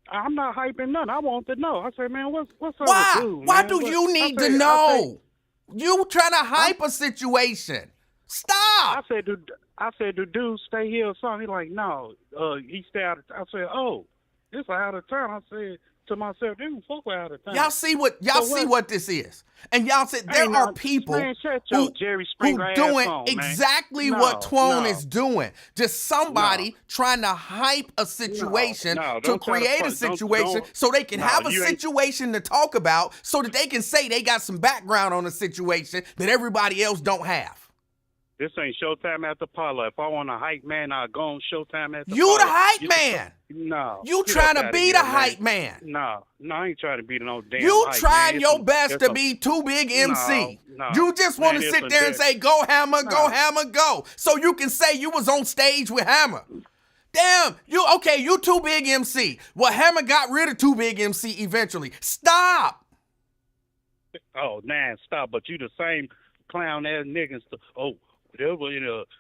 I'm not hyping nothing. I want to know. I said, man, what's up with dude, Why man? do you need to know? You trying to hype a situation. Stop. I said, the dude stay here or something? He's like, no, he stay out of town. I said, oh, this is out of town. I said to myself, they don't fuck with out of town. Y'all see what this is. And y'all said there are people who doing exactly what Twan is doing. Just somebody trying to hype a situation to create a situation so they can have a situation to talk about so that they can say they got some background on a situation that everybody else don't have. This ain't Showtime at the Parlor. If I want a hype man, I'll go on Showtime at the Parlor. You the hype man. No. You trying to be the hype man. No, I ain't trying to be no damn You hype trying man. your best to be too big MC. No, you just want to sit there and say, go Hammer, go Hammer, go. So you can say you was on stage with Hammer. Damn, you too big MC. Well, Hammer got rid of too big MC eventually. Stop. Oh, nah, stop. But you the same clown ass niggas.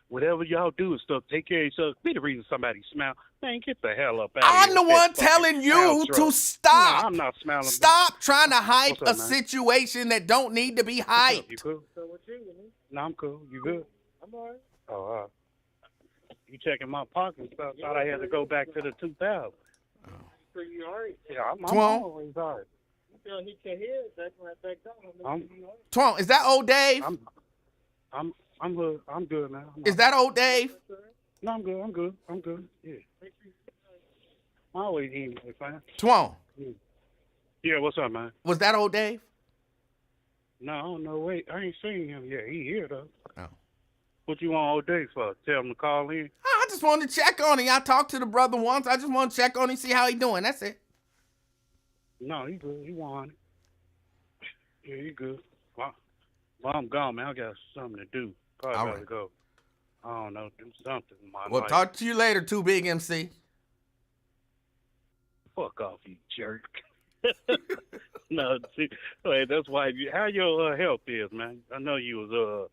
Whatever y'all do and stuff, take care of yourself. Be the reason somebody smile. Man, get the hell up out of here. I'm the one telling you to stop. No, I'm not smiling. Stop trying to hype a situation that don't need to be hyped. You cool? So what you? No, I'm cool. You good? I'm all right. Oh, you checking my pockets? So I thought I had to go back to the 2000s. So you all right? Yeah, I'm always all right. You feel hit your head? That's right back down. Twan, is that old Dave? I'm good. I'm good, man. Is that old Dave? No, I'm good. Yeah. I always eat, man. Twan. Yeah, what's up, man? Was that old Dave? No, wait. I ain't seen him yet. He here, though. Oh. What you want old Dave for? Tell him to call in? I just wanted to check on him. I talked to the brother once. I just want to check on him, see how he doing. That's it. No, he good. He want it. Yeah, he good. Well, I'm gone, man. I got something to do. Probably gotta go. I don't know, do something in my life. Talk to you later, too big MC. Fuck off, you jerk. No, see, hey, that's why. How your health is, man? I know you was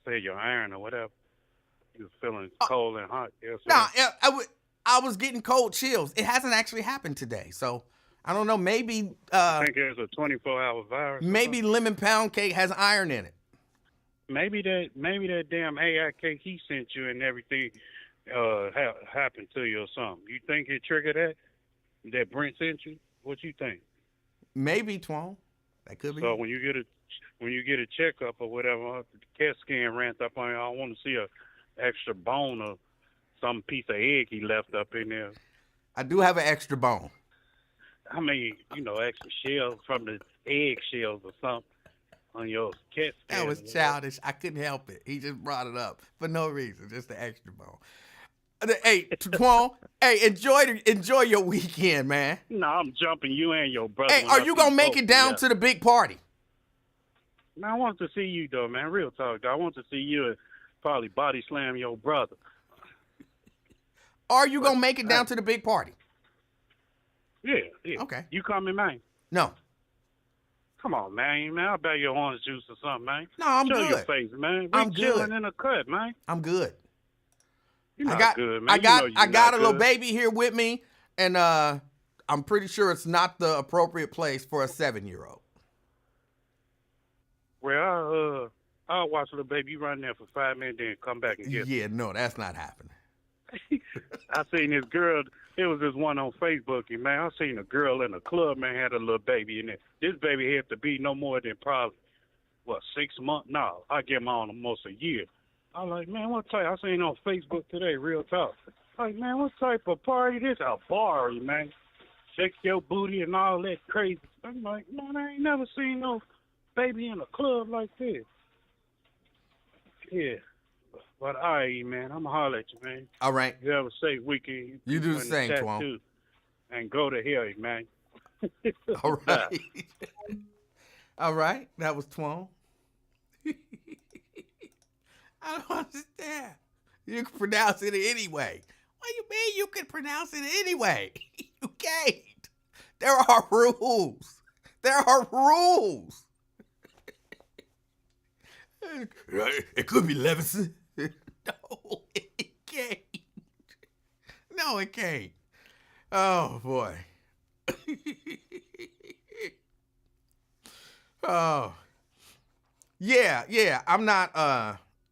say your iron or whatever. You was feeling cold and hot yesterday. Nah, I was getting cold chills. It hasn't actually happened today, so I don't know. Maybe I think it's a 24-hour virus. maybe lemon pound cake has iron in it. Maybe that damn AI cake he sent you and everything happened to you or something. You think it triggered that Brent sent you? What you think? Maybe, Twan. That could be. So when you get a checkup or whatever, the CAT scan ran up on you. I want to see a extra bone or some piece of egg he left up in there. I do have an extra bone. I mean, extra shells from the egg shells or something on your CAT scan. That was childish. I couldn't help it. He just brought it up for no reason, just the extra bone. Hey, Twan, hey, enjoy your weekend, man. No, I'm jumping you and your brother. Hey, are you gonna make it down to the big party? Man, I want to see you though, man. Real talk, though. I want to see you and probably body slam your brother. Are you gonna make it down to the big party? Yeah. Okay. You coming, man? No. Come on, man. I bet you orange juice or something, man. No, I'm Show good. your face, man. I'm We good. chilling in the cut, man. I'm good. You're not good, man. I got not a little good. baby here with me, and I'm pretty sure it's not the appropriate place for a 7-year-old. Well, I'll watch little baby. You run there for 5 minutes, then come back and get Yeah, no, that's not happening. I seen this girl. It was this one on Facebook, and man, I seen a girl in a club, man, had a little baby in there. This baby had to be no more than probably, 6 months? No, I get him on almost a year. I'm like, man, what type? I seen on Facebook today, real talk. Like, man, what type of party this? A party, man. Shake your booty and all that crazy. I'm like, man, I ain't never seen no baby in a club like this. Yeah. But all right, man, I'm going to holler at you, man. All right. You have a safe weekend. You do the same, chat Twan. too. And go to hell, man. All right. All right. That was Twan. I don't understand. You can pronounce it anyway. What do you mean you can pronounce it anyway? You can't. There are rules. There are rules. It could be Levinson. No, it can't. No, it can't. Oh, boy. Oh. Yeah.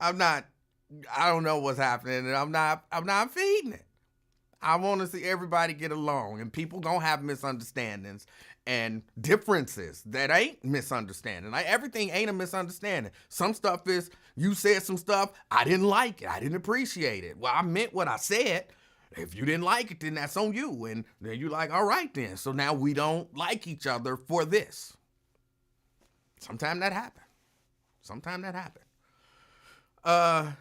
I don't know what's happening, and I'm not feeding it. I want to see everybody get along, and people gonna have misunderstandings and differences that ain't misunderstanding. Like, everything ain't a misunderstanding. Some stuff is, you said some stuff, I didn't like it, I didn't appreciate it. Well, I meant what I said. If you didn't like it, then that's on you. And then you're like, all right then. So now we don't like each other for this. Sometimes that happens. I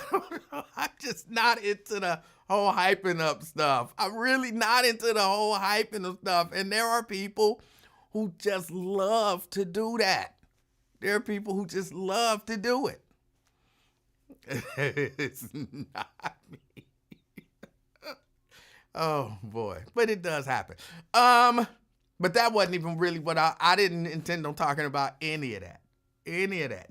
don't know. I'm just not into the whole hyping up stuff. I'm really not into the whole hyping of stuff. And there are people who just love to do that. There are people who just love to do it. It's not me. Oh, boy. But it does happen. But that wasn't even really what I didn't intend on talking about any of that.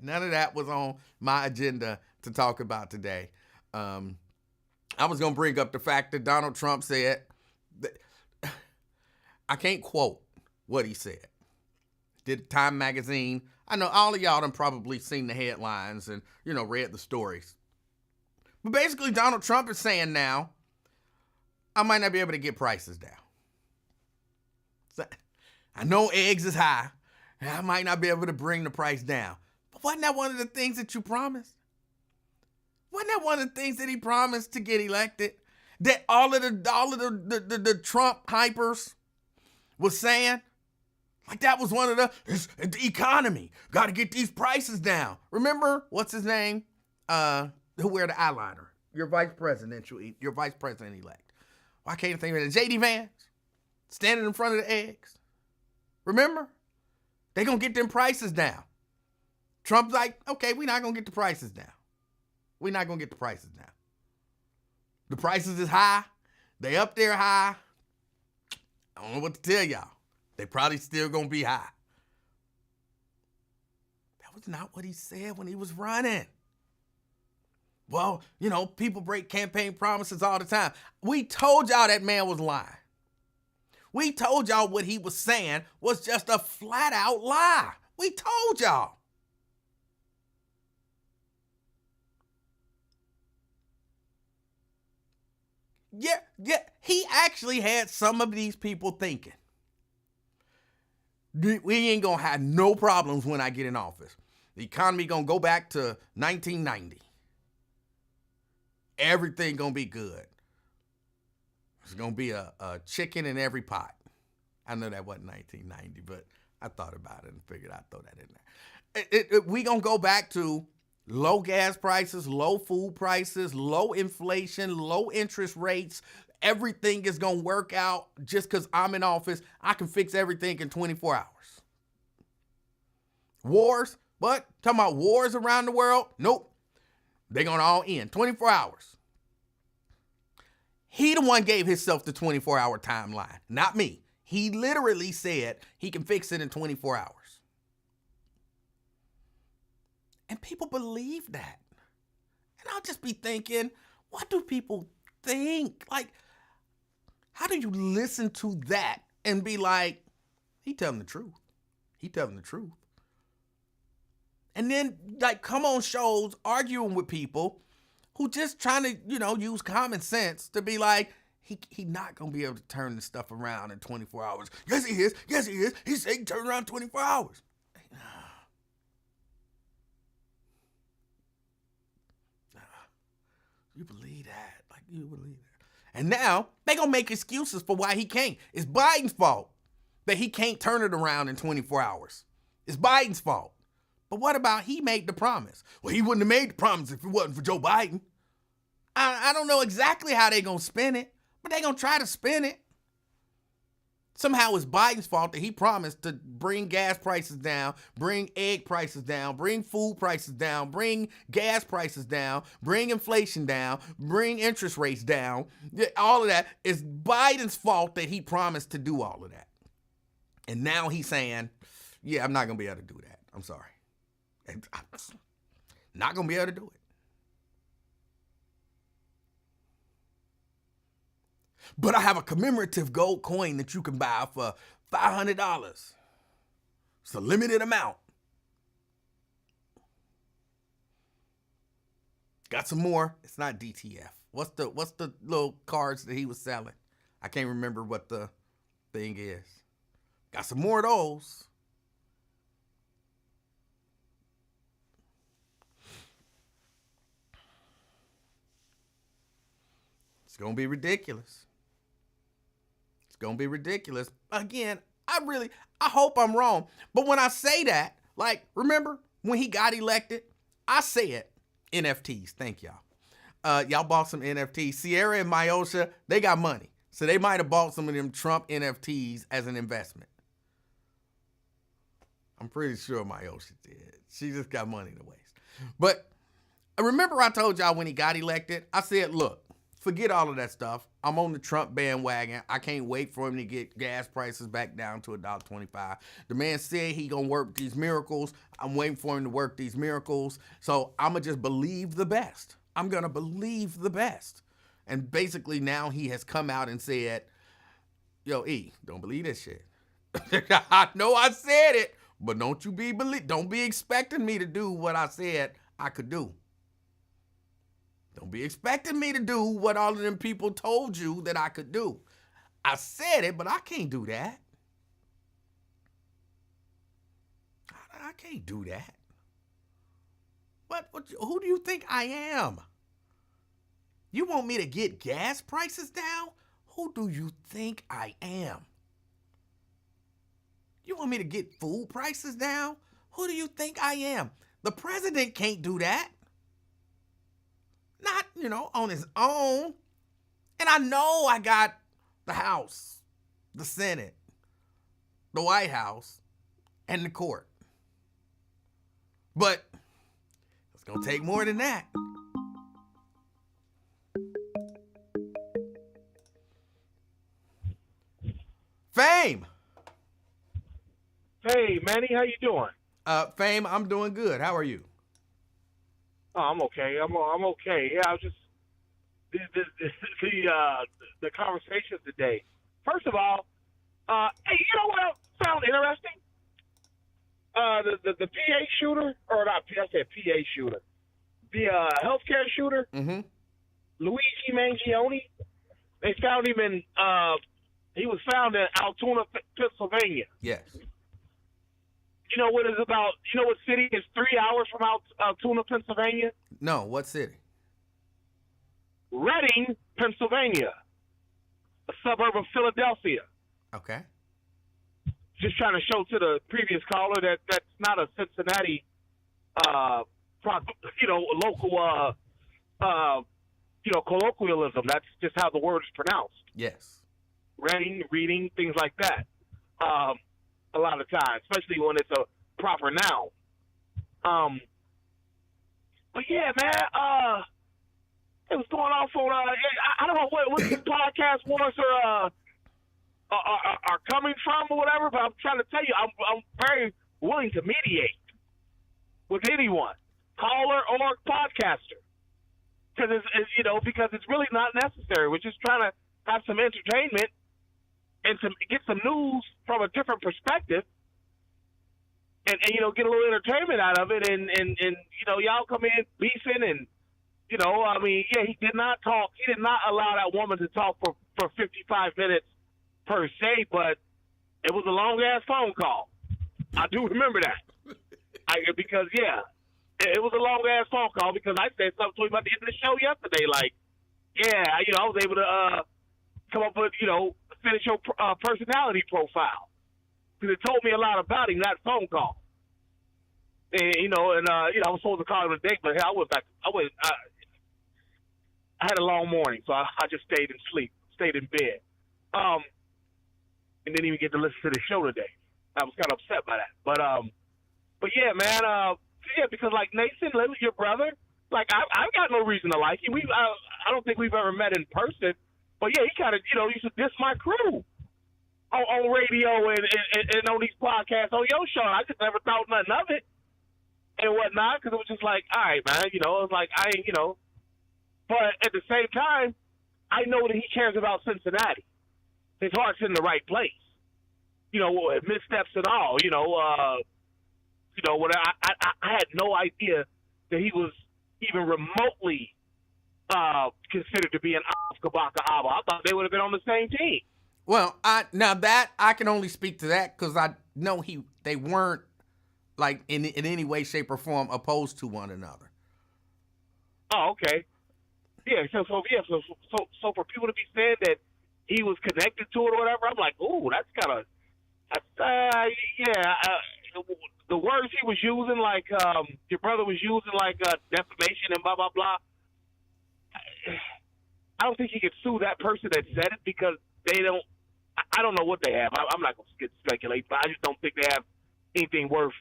None of that was on my agenda to talk about today. I was going to bring up the fact that Donald Trump said, that, I can't quote what he said. Did Time Magazine. I know all of y'all done probably seen the headlines and, read the stories. But basically, Donald Trump is saying now, I might not be able to get prices down. So, I know eggs is high, and I might not be able to bring the price down. But wasn't that one of the things that you promised? Wasn't that one of the things that he promised to get elected? That all of the Trump hypers was saying? Like, that was one of the economy. Got to get these prices down. Remember, what's his name? Who wear the eyeliner? Your vice president elect. Why can't I think of it? J.D. Vance standing in front of the eggs. Remember? They gonna get them prices down. Trump's like, okay, we're not gonna get the prices down. The prices is high. They up there high. I don't know what to tell y'all. They probably still gonna be high. That was not what he said when he was running. Well, people break campaign promises all the time. We told y'all that man was lying. We told y'all what he was saying was just a flat out lie. We told y'all. Yeah, he actually had some of these people thinking, we ain't gonna have no problems when I get in office. The economy gonna go back to 1990. Everything gonna be good. There's gonna be a chicken in every pot. I know that wasn't 1990, but I thought about it and figured I'd throw that in there. We gonna go back to low gas prices, low food prices, low inflation, low interest rates. Everything is going to work out just because I'm in office. I can fix everything in 24 hours. Wars? What? Talking about wars around the world? Nope. They're going to all end. 24 hours. He the one gave himself the 24-hour timeline, not me. He literally said he can fix it in 24 hours. And people believe that. And I'll just be thinking, what do people think? Like, how do you listen to that and be like, he telling the truth. He telling the truth. And then, come on shows arguing with people who just trying to, use common sense to be like, he not going to be able to turn this stuff around in 24 hours. Yes, he is. Yes, he is. He said he can turn around in 24 hours. You believe that? You believe that? And now they gonna make excuses for why he can't. It's Biden's fault that he can't turn it around in 24 hours. It's Biden's fault. But what about he made the promise? Well, he wouldn't have made the promise if it wasn't for Joe Biden. I don't know exactly how they gonna spin it, but they gonna try to spin it. Somehow it's Biden's fault that he promised to bring gas prices down, bring egg prices down, bring food prices down, bring gas prices down, bring inflation down, bring interest rates down. All of that is Biden's fault that he promised to do all of that. And now he's saying, yeah, I'm not going to be able to do that. I'm sorry. I'm not going to be able to do it. But I have a commemorative gold coin that you can buy for $500. It's a limited amount. Got some more. It's not DTF. What's the little cards that he was selling? I can't remember what the thing is. Got some more of those. It's going to be ridiculous. Gonna be ridiculous. Again, I hope I'm wrong. But when I say that, remember when he got elected, I said NFTs. Thank y'all. Y'all bought some NFTs. Sierra and Myosha, they got money. So they might have bought some of them Trump NFTs as an investment. I'm pretty sure Myosha did. She just got money to waste. But remember I told y'all when he got elected, I said, look, forget all of that stuff. I'm on the Trump bandwagon. I can't wait for him to get gas prices back down to $1.25. The man said he gonna work these miracles. I'm waiting for him to work these miracles. So I'm gonna just believe the best. I'm gonna believe the best. And basically now he has come out and said, yo, E, don't believe this shit. I know I said it, but don't be expecting me to do what I said I could do. Don't be expecting me to do what all of them people told you that I could do. I said it, but I can't do that. I can't do that. Who do you think I am? You want me to get gas prices down? Who do you think I am? You want me to get food prices down? Who do you think I am? The president can't do that. Not, on his own. And I know I got the House, the Senate, the White House, and the court. But it's going to take more than that. Fame. Hey, Manny, how you doing? Fame, I'm doing good. How are you? Oh, I'm okay. I'm okay. Yeah, I was just the conversation today. First of all, hey, you know what I found interesting? The PA shooter, or not? I said PA shooter. The healthcare shooter, Mm-hmm. Luigi Mangione. They found him in. He was found in Altoona, Pennsylvania. Yes. You know what is about? You know what city is 3 hours from Altoona, Pennsylvania? No, what city? Reading, Pennsylvania, a suburb of Philadelphia. Okay. Just trying to show to the previous caller that that's not a Cincinnati, local, colloquialism. That's just how the word is pronounced. Yes. Reading, things like that. A lot of times, especially when it's a proper noun. But yeah, man, it was going off on. I don't know what these podcast wars are coming from or whatever. But I'm trying to tell you, I'm very willing to mediate with anyone, caller or podcaster, because because it's really not necessary. We're just trying to have some entertainment and get some news from a different perspective, and get a little entertainment out of it, and y'all come in beefing and. He did not talk. He did not allow that woman to talk for 55 minutes per se, but it was a long-ass phone call. I do remember that. Because it was a long-ass phone call because I said something to him at the end of the show yesterday. Like, I was able to come up with, finish your personality profile. Because it told me a lot about him, that phone call. And, I was supposed to call him today, but I went back. I had a long morning, so I just stayed in bed. And didn't even get to listen to the show today. I was kind of upset by that. But yeah, man, because like Nathan, your brother, like I've got no reason to like him. I don't think we've ever met in person. But yeah, he kind of, used to diss my crew on radio and on these podcasts on your show. I just never thought nothing of it and whatnot because it was just like, all right, man, it was like But at the same time, I know that he cares about Cincinnati. His heart's in the right place. Missteps and all. When I had no idea that he was even remotely considered to be an Kabaka Abba. I thought they would have been on the same team. Well, I can only speak to that because I know they weren't like in any way, shape, or form opposed to one another. Oh, okay. Yeah, so for people to be saying that he was connected to it or whatever, I'm like, ooh, that's kind of, the words he was using, like your brother was using, like defamation and blah blah blah. I don't think he could sue that person that said it because they don't. I don't know what they have. I'm not going to speculate, but I just don't think they have anything worth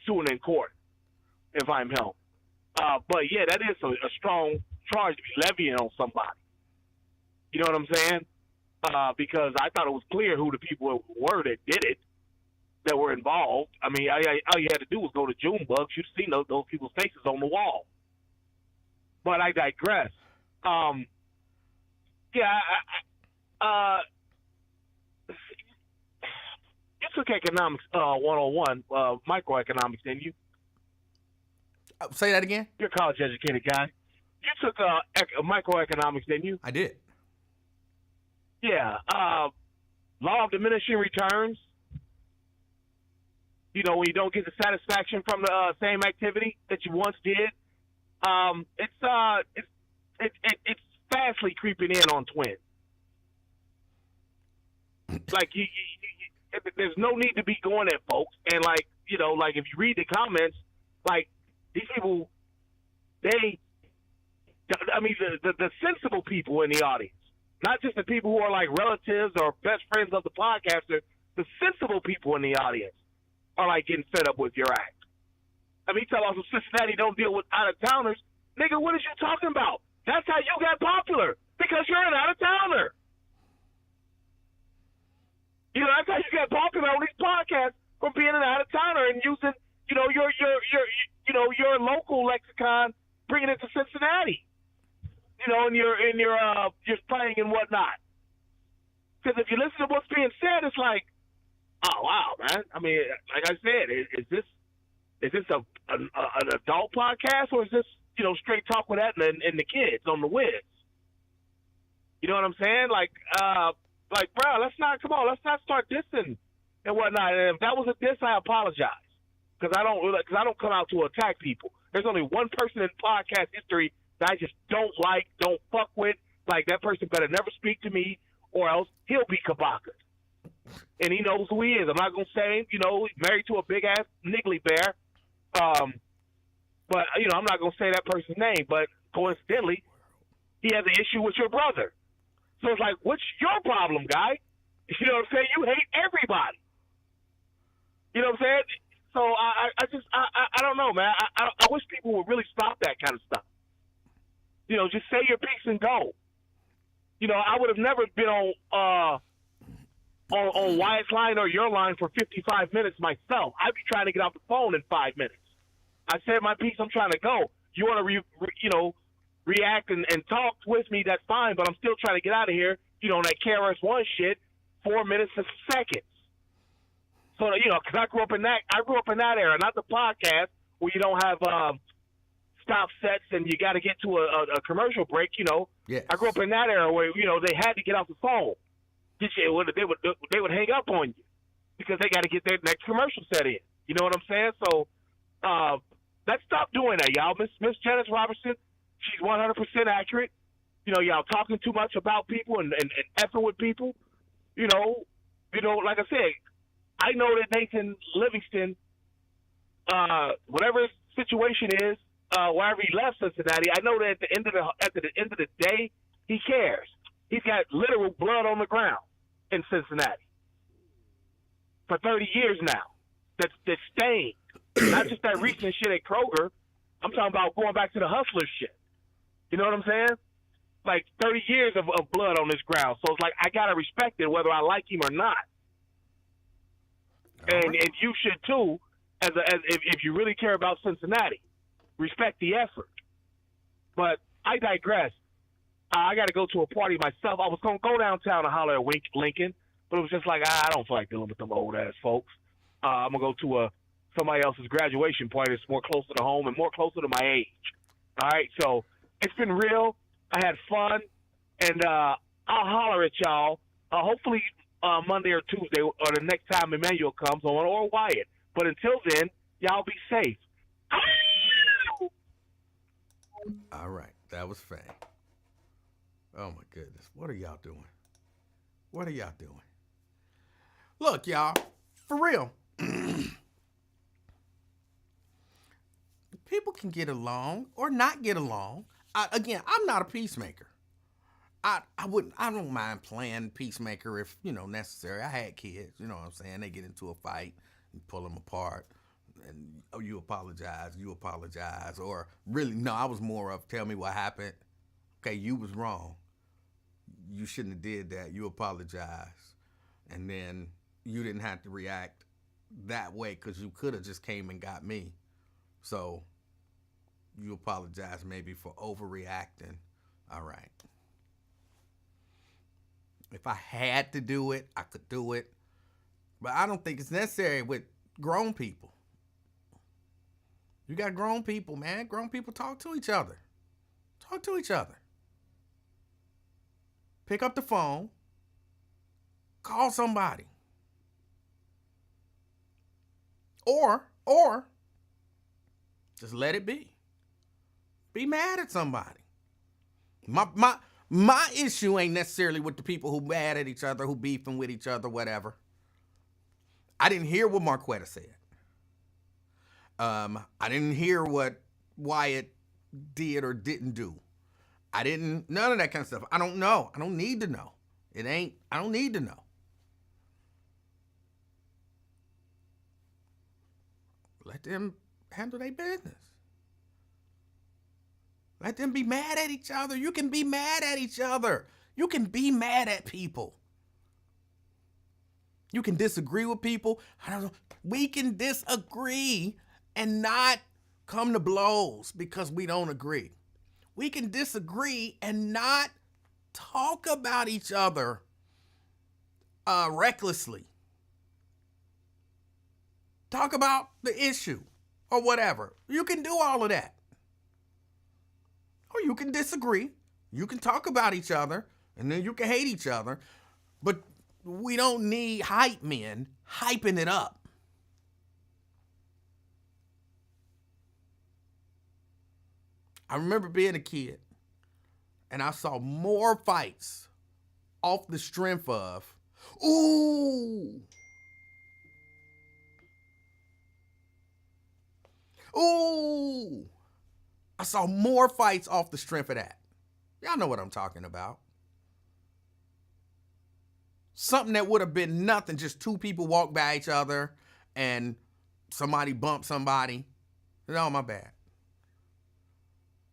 suing in court if I'm him. But yeah, that is a strong charge to be levying on somebody. You know what I'm saying? Because I thought it was clear who the people were that did it, that were involved. I mean, all you had to do was go to Junebug. You'd seen those people's faces on the wall. But I digress. You took economics 101, microeconomics, didn't you? Say that again? You're a college-educated guy. You took microeconomics, didn't you? I did. Yeah. Law of diminishing returns. When you don't get the satisfaction from the same activity that you once did. It's fastly creeping in on twins. Like there's no need to be going at folks, and like if you read the comments, like these people, the sensible people in the audience, not just the people who are like relatives or best friends of the podcaster, the sensible people in the audience are like getting fed up with your act. I mean, you tell us Cincinnati don't deal with out-of-towners. Nigga, what is you talking about? That's how you got popular, because you're an out-of-towner. and you're playing and whatnot. Because if you listen to what's being said, it's like, oh wow, man. I mean, like I said, is this an adult podcast, or is this straight talk with that and the kids on the Wiz? You know what I'm saying? Like, bro, let's not start dissing and whatnot. And if that was a diss, I apologize, because I don't come out to attack people. There's only one person in podcast history that I just don't like, don't fuck with. Like, that person better never speak to me, or else he'll be kabaka. And he knows who he is. I'm not gonna say, he's married to a big ass niggly bear. But I'm not gonna say that person's name. But coincidentally, he has an issue with your brother. So it's like, what's your problem, guy? You know what I'm saying? You hate everybody. You know what I'm saying? So I don't know, man. I wish people would really stop that kind of stuff. Just say your piece and go. I would have never been on Wyatt's line or your line for 55 minutes myself. I'd be trying to get off the phone in 5 minutes. I said my piece. I'm trying to go. You want to react and talk with me? That's fine. But I'm still trying to get out of here. That KRS-One shit. 4 minutes and seconds. So because I grew up in that era, not the podcast where you don't have stop sets and you got to get to a commercial break. Yes. I grew up in that era where they had to get off the phone. They would hang up on you because they got to get their next commercial set in. You know what I'm saying? So let's stop doing that, y'all. Miss Janice Robertson, she's 100% accurate. Y'all talking too much about people and effing with people. Like I said, I know that Nathan Livingston, whatever his situation is, wherever he left Cincinnati, I know that at the end of the day, he cares. He's got literal blood on the ground in Cincinnati for 30 years now. That's stained. Not just that recent shit at Kroger. I'm talking about going back to the hustler shit. You know what I'm saying? Like 30 years of blood on this ground. So it's like I gotta respect it whether I like him or not. And you should too, if you really care about Cincinnati. Respect the effort. But I digress. I got to go to a party myself. I was going to go downtown and holler at Lincoln, but it was just like, I don't feel like dealing with them old-ass folks. I'm going to go to somebody else's graduation party that's more closer to home and more closer to my age. All right? So it's been real. I had fun, and I'll holler at y'all hopefully Monday or Tuesday or the next time Emanuel comes on, or Wyatt. But until then, y'all be safe. All right. That was Fang. Oh, my goodness. What are y'all doing? What are y'all doing? Look, y'all, for real. People can get along or not get along. Again, I'm not a peacemaker. I don't mind playing peacemaker if, necessary. I had kids, you know what I'm saying? They get into a fight and pull them apart. And you apologize. Or really, no, I was more of, tell me what happened. Okay, you was wrong. You shouldn't have did that. You apologize. And then you didn't have to react that way because you could have just came and got me. So you apologize maybe for overreacting. All right. If I had to do it, I could do it. But I don't think it's necessary with grown people. You got grown people, man. Grown people talk to each other. Talk to each other. Pick up the phone. Call somebody. Or just let it be. Be mad at somebody. My issue ain't necessarily with the people who mad at each other, who beefing with each other, whatever. I didn't hear what Marquetta said. I didn't hear what Wyatt did or didn't do. None of that kind of stuff. I don't know. I don't need to know. I don't need to know. Let them handle their business. Let them be mad at each other. You can be mad at each other. You can be mad at people. You can disagree with people. I don't know. We can disagree and not come to blows because we don't agree. We can disagree and not talk about each other recklessly. Talk about the issue or whatever. You can do all of that. Or you can disagree. You can talk about each other, and then you can hate each other. But we don't need hype men hyping it up. I remember being a kid, and I saw more fights off the strength of, ooh, ooh. I saw more fights off the strength of that. Y'all know what I'm talking about. Something that would have been nothing, just two people walk by each other and somebody bump somebody. No, my bad.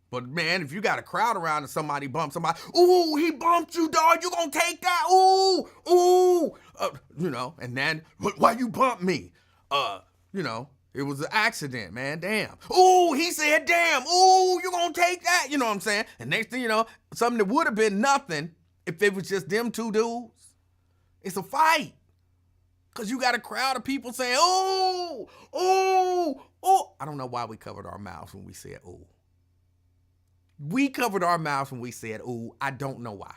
But man, if you got a crowd around and somebody bumps somebody, ooh, he bumped you, dog. You gonna take that? Ooh, ooh. And then, why you bump me? It was an accident, man. Damn. Ooh, he said, damn. Ooh, you gonna take that? You know what I'm saying? And next thing you know, something that would have been nothing if it was just them two dudes. It's a fight. Because you got a crowd of people saying, ooh, ooh, ooh. I don't know why we covered our mouths when we said ooh. We covered our mouths when we said ooh. I don't know why.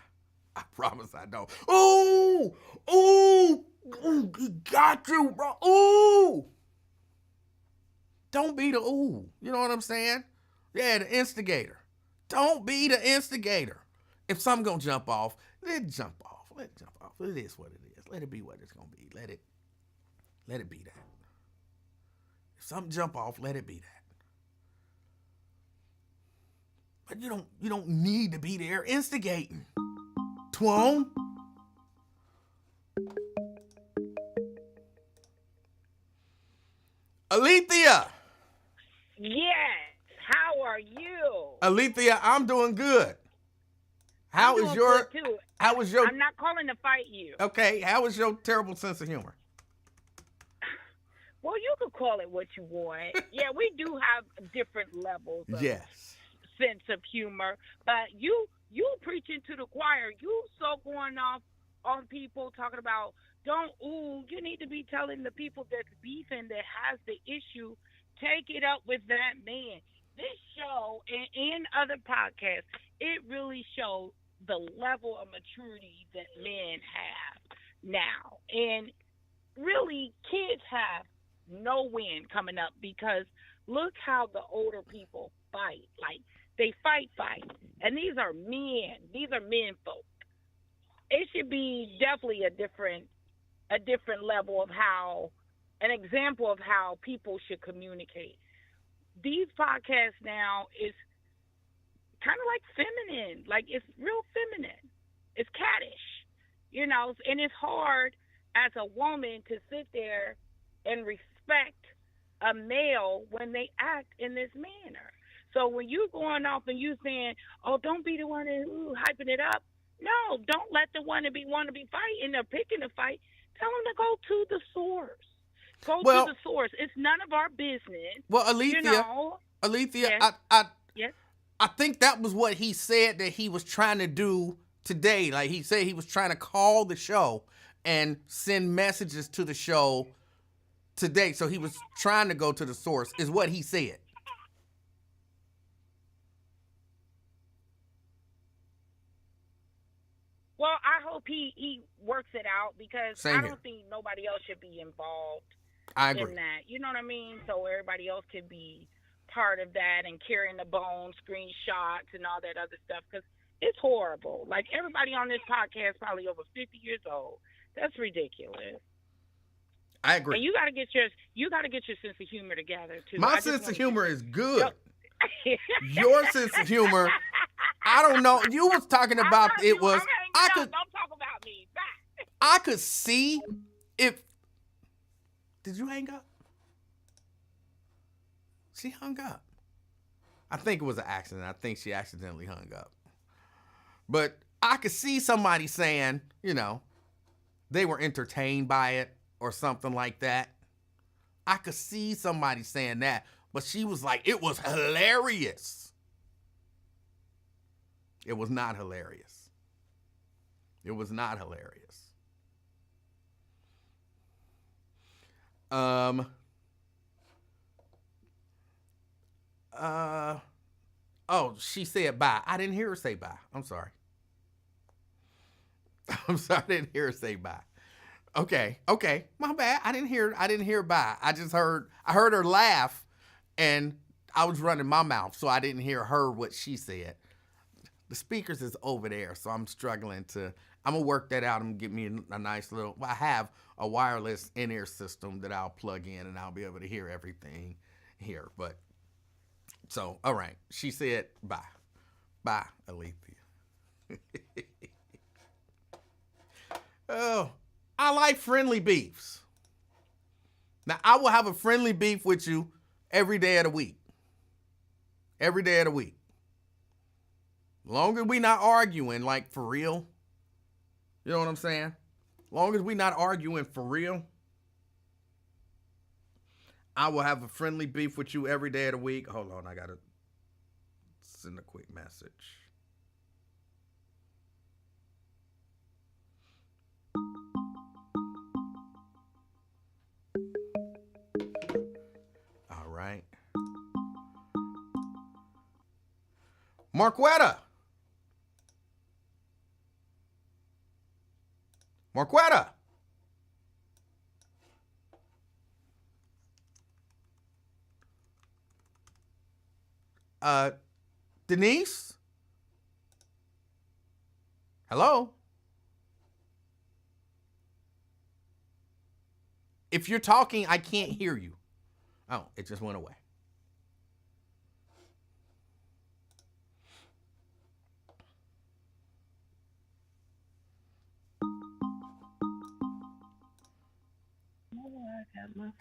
I promise I don't. Ooh, ooh, ooh, he got you, bro. Ooh. Don't be the ooh. You know what I'm saying? Yeah, the instigator. Don't be the instigator. If something gonna jump off, let it jump off. Let it jump off. It is what it is. Let it be what it's gonna be. Let it be that. If something jump off, let it be that. But you don't need to be there instigating. Twan. Alethea. Yes. How are you? Alethea, I'm doing good. How I'm was doing your good too. how was your I'm not calling to fight you. Okay, how was your terrible sense of humor? Well, you could call it what you want. Yeah, we do have different levels of Yes. sense of humor, but you preaching to the choir. You so going off on people talking about you need to be telling the people that's beefing that has the issue, take it up with that man. This show and other podcasts, it really shows the level of maturity that men have now. And really, kids have no win coming up because look how the older people fight. Like, they fight. And these are men. These are men folk. It should be definitely a different level of an example of how people should communicate. These podcasts now is kind of like feminine. Like, it's real feminine. It's cattish, and it's hard as a woman to sit there and respect a male when they act in this manner. So when you going off and you saying, oh, don't be the one who hyping it up. No, don't let the one to be fighting or picking a fight. Tell them to go to the source. Go to the source. It's none of our business. Well, Alethea, Yes. Yes. I think that was what he said that he was trying to do today. Like, he said he was trying to call the show and send messages to the show today. So he was trying to go to the source, is what he said. Well, I hope he works it out because Same I don't here. think nobody else should be involved I agree. in that. You know what I mean? So everybody else could be part of that and carrying the bone, screenshots, and all that other stuff because it's horrible. Like, everybody on this podcast is probably over 50 years old. That's ridiculous. I agree. And you got to get your sense of humor together too. My sense of humor is good. Your sense of humor, I don't know. You was talking about it was. Don't talk about me. Bye. I could see if. Did you hang up? She hung up. I think it was an accident. I think she accidentally hung up. But I could see somebody saying, they were entertained by it or something like that. I could see somebody saying that, but she was like, it was hilarious. It was not hilarious. It was not hilarious. Oh, she said bye. I didn't hear her say bye. I'm sorry. I'm sorry, I didn't hear her say bye. Okay, my bad. I didn't hear bye. I heard her laugh, and I was running my mouth, so I didn't hear her what she said. The speakers is over there, so I'm struggling to. I'm gonna work that out and get me a nice little. Well, I have a wireless in-ear system that I'll plug in, and I'll be able to hear everything here. But so, all right, she said bye, Alethea. Oh, I like friendly beefs. Now, I will have a friendly beef with you every day of the week. Every day of the week. Long as we not arguing, like, for real. You know what I'm saying? Long as we not arguing for real, I will have a friendly beef with you every day of the week. Hold on, I got to send a quick message. All right. Marquetta. Denise? Hello? If you're talking, I can't hear you. Oh, it just went away.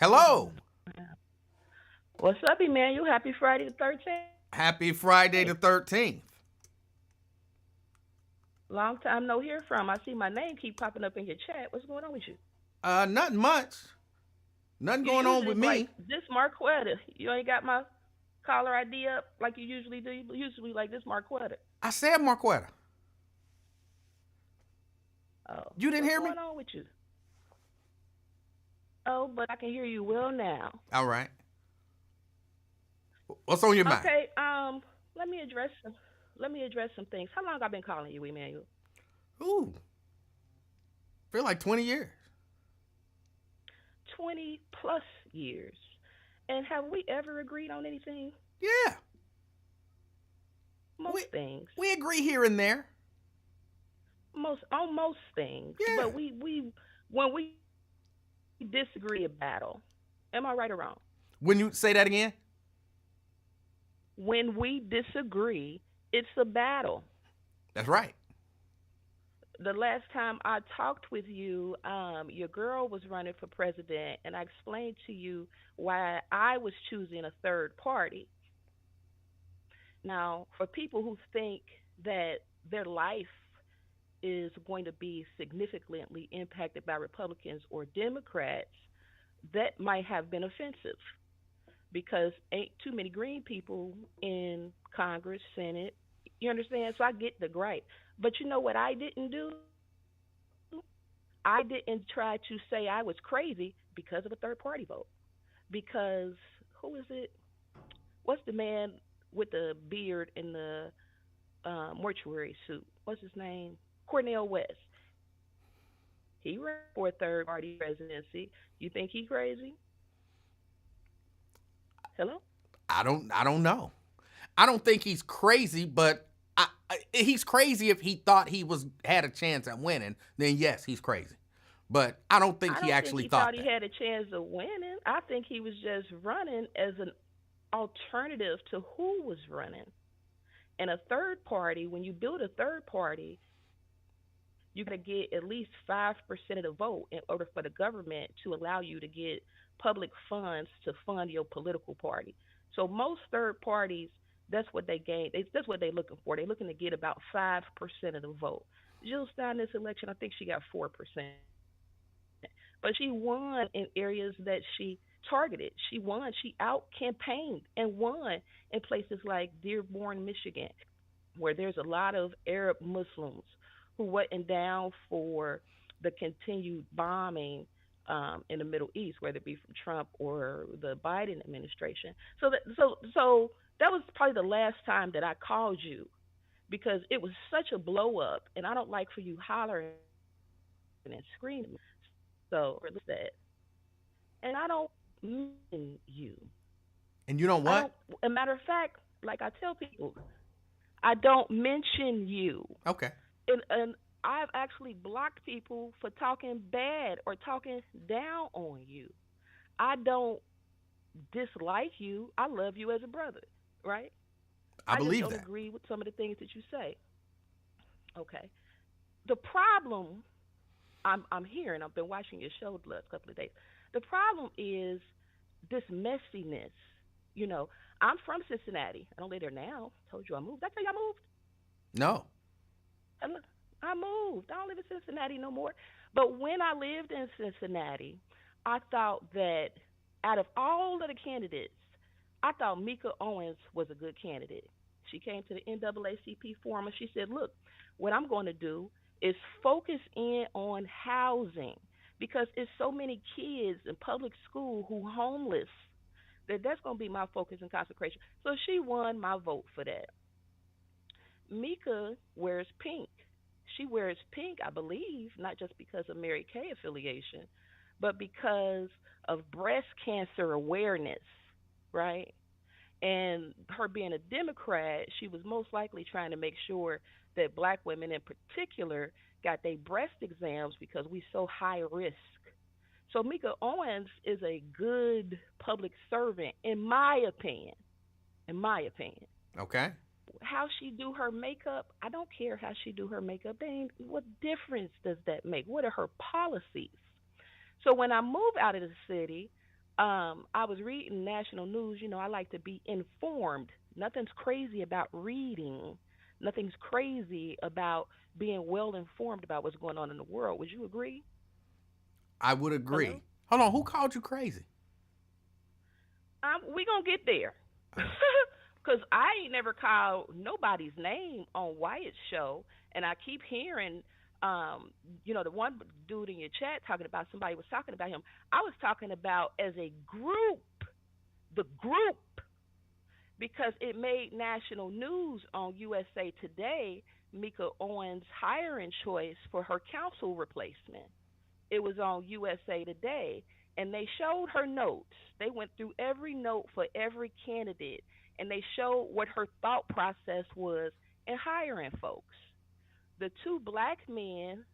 Hello. What's up, Emanuel? Happy Friday the 13th. Happy Friday the 13th. Long time no hear from. I see my name keep popping up in your chat. What's going on with you? Nothing much. Nothing going on with me. Like this Marquetta. You ain't got my caller ID up like you usually do. You usually like this Marquetta. I said Marquetta. Oh, you didn't hear me? What's going on with you? Oh, but I can hear you well now. All right. What's on your mind? Okay. Let me address some things. How long have I been calling you, Emanuel? Ooh. Feel like 20 years. 20 plus years. And have we ever agreed on anything? Yeah. Most things. We agree here and there. On most things. Yeah. But when we disagree, a battle. Am I right or wrong? When you say that again? When we disagree, it's a battle. That's right. The last time I talked with you, your girl was running for president, and I explained to you why I was choosing a third party. Now, for people who think that their life is going to be significantly impacted by Republicans or Democrats, that might have been offensive because ain't too many green people in Congress, Senate. You understand? So I get the gripe. But you know what I didn't do? I didn't try to say I was crazy because of a third party vote. Because who is it? What's the man with the beard and the mortuary suit? What's his name? Cornel West. He ran for a third party presidency. You think he crazy? Hello? I don't know. I don't think he's crazy, but he's crazy if he thought he had a chance at winning. Then yes, he's crazy. But I don't think he actually thought he had a chance of winning. I think he was just running as an alternative to who was running. And a third party, when you build a third party, you're going to get at least 5% of the vote in order for the government to allow you to get public funds to fund your political party. So most third parties, that's what they gain. That's what they're looking for. They're looking to get about 5% of the vote. Jill Stein, this election, I think she got 4%. But she won in areas that she targeted. She won. She out-campaigned and won in places like Dearborn, Michigan, where there's a lot of Arab Muslims who wasn't down for the continued bombing in the Middle East, whether it be from Trump or the Biden administration. So that was probably the last time that I called you because it was such a blow up, and I don't like for you hollering and screaming. So that, and I don't mean you. And you know I what? don't. A matter of fact, like I tell people, I don't mention you. Okay. And I've actually blocked people for talking bad or talking down on you. I don't dislike you. I love you as a brother, right? I I just believe don't that. agree with some of the things that you say. Okay. The problem I'm hearing, I've been watching your show the last couple of days. The problem is this messiness. You know, I'm from Cincinnati. I don't live there now. Told you I moved. Did I tell you I moved? No. I moved. I don't live in Cincinnati no more. But when I lived in Cincinnati, I thought that out of all of the candidates, I thought Mika Owens was a good candidate. She came to the NAACP forum and she said, "Look, what I'm going to do is focus in on housing because it's so many kids in public school who homeless that that's going to be my focus and concentration." So she won my vote for that. Mika wears pink. She wears pink, I believe, not just because of Mary Kay affiliation, but because of breast cancer awareness, right? And her being a Democrat, she was most likely trying to make sure that black women in particular got their breast exams because we so high risk. So Mika Owens is a good public servant, in my opinion. In my opinion. Okay. How she do her makeup, I don't care how she do her makeup. They ain't, what difference does that make? What are her policies? So when I moved out of the city, I was reading national news. You know, I like to be informed. Nothing's crazy about reading. Nothing's crazy about being well informed about what's going on in the world. Would you agree? I would agree. Hello? Hold on. Who called you crazy? We gonna get there. Cause I ain't never called nobody's name on Wyatt's show, and I keep hearing, the one dude in your chat talking about somebody was talking about him. I was talking about as a group, the group, because it made national news on USA Today. Mika Owens' hiring choice for her council replacement. It was on USA Today, and they showed her notes. They went through every note for every candidate, and they showed what her thought process was in hiring folks. The two black men,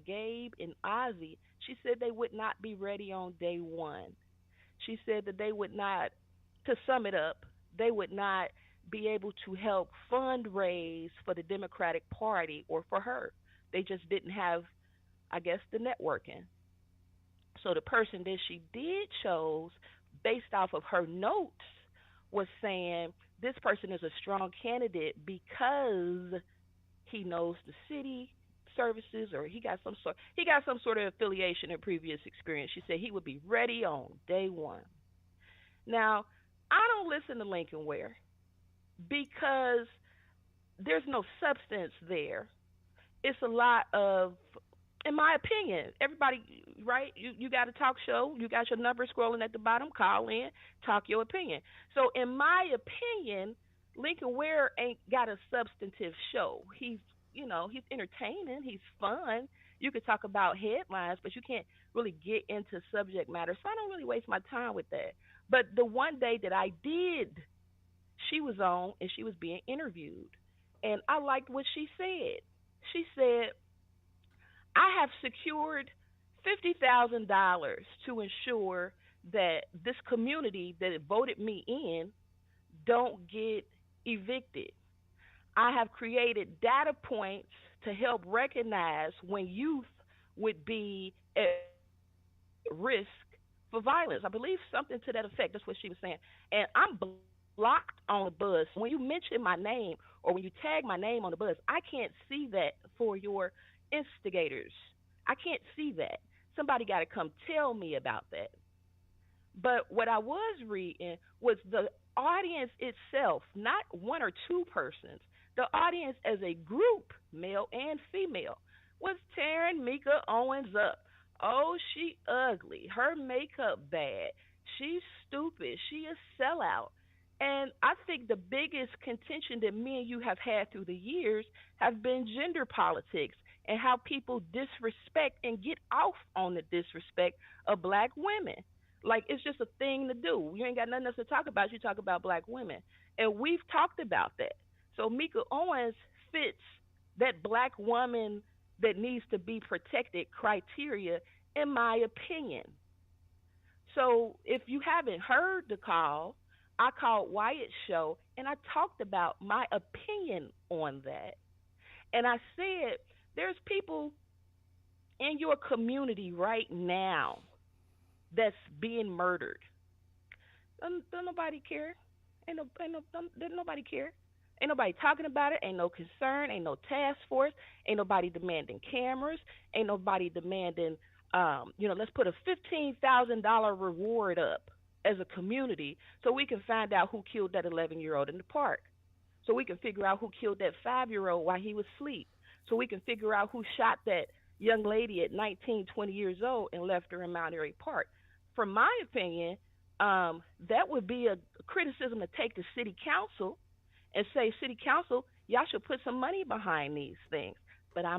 Gabe and Ozzy, she said they would not be ready on day one. She said that they would not, to sum it up, they would not be able to help fundraise for the Democratic Party or for her. They just didn't have, I guess, the networking. So the person that she did chose, based off of her notes, was saying this person is a strong candidate because he knows the city services or he got some sort of affiliation or previous experience. She said he would be ready on day one. Now, I don't listen to Lincoln Ware because there's no substance there. It's a lot of, in my opinion, everybody, right? You got a talk show, you got your number scrolling at the bottom, call in, talk your opinion. So in my opinion, Lincoln Ware ain't got a substantive show. He's entertaining, he's fun. You could talk about headlines, but you can't really get into subject matter. So I don't really waste my time with that. But the one day that I did, she was on and she was being interviewed. And I liked what she said. She said, "I have secured $50,000 to ensure that this community that voted me in don't get evicted. I have created data points to help recognize when youth would be at risk for violence." I believe something to that effect. That's what she was saying. And I'm blocked on the bus. When you mention my name or when you tag my name on the bus, I can't see that for your instigators. I can't see that. Somebody got to come tell me about that. But what I was reading was the audience itself, not one or two persons. The The audience as a group, male and female, was tearing Mika Owens up. Oh, she ugly. Her makeup bad. She's stupid. She a sellout. And I think the biggest contention that me and you have had through the years have been gender politics and how people disrespect and get off on the disrespect of black women. Like it's just a thing to do. You ain't got nothing else to talk about. You talk about black women. And we've talked about that. So Mika Owens fits that black woman that needs to be protected criteria, in my opinion. So if you haven't heard the call, I called Wyatt's show and I talked about my opinion on that. And I said, there's people in your community right now that's being murdered. Don't nobody care. Don't nobody care. Ain't nobody talking about it. Ain't no concern. Ain't no task force. Ain't nobody demanding cameras. Ain't nobody demanding, let's put a $15,000 reward up as a community so we can find out who killed that 11-year-old in the park. So we can figure out who killed that 5-year-old while he was asleep. So we can figure out who shot that young lady at 19, 20 years old and left her in Mount Airy Park. From my opinion, that would be a criticism to take to city council and say, city council, y'all should put some money behind these things. But I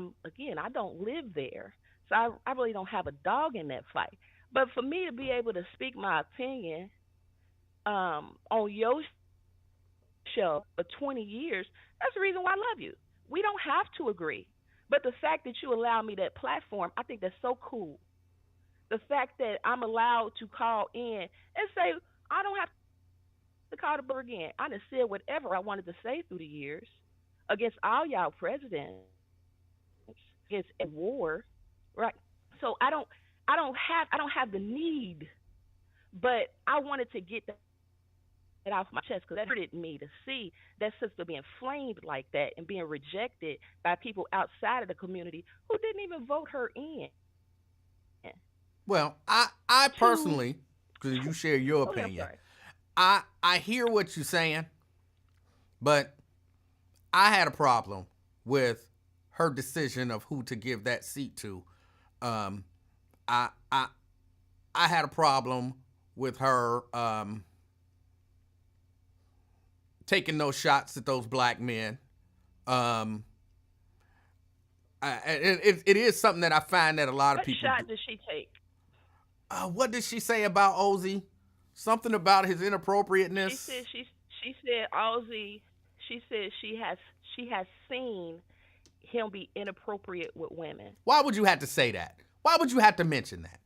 don't live there. So I really don't have a dog in that fight. But for me to be able to speak my opinion on your show for 20 years, that's the reason why I love you. We don't have to agree. But the fact that you allow me that platform, I think that's so cool. The fact that I'm allowed to call in and say, I don't have to call the bird again. I done said whatever I wanted to say through the years against all y'all presidents, against a war, right? So I don't have the need, but I wanted to get that off my chest because that hurted me to see that sister being flamed like that and being rejected by people outside of the community who didn't even vote her in. Well, I personally, because you share your opinion, I hear what you're saying, but I had a problem with her decision of who to give that seat to. I had a problem with her taking those shots at those black men. It is something that I find that a lot of people. What shot did she take? What did she say about Ozzy? Something about his inappropriateness. She said Ozzy. She said she has seen him be inappropriate with women. Why would you have to say that? Why would you have to mention that?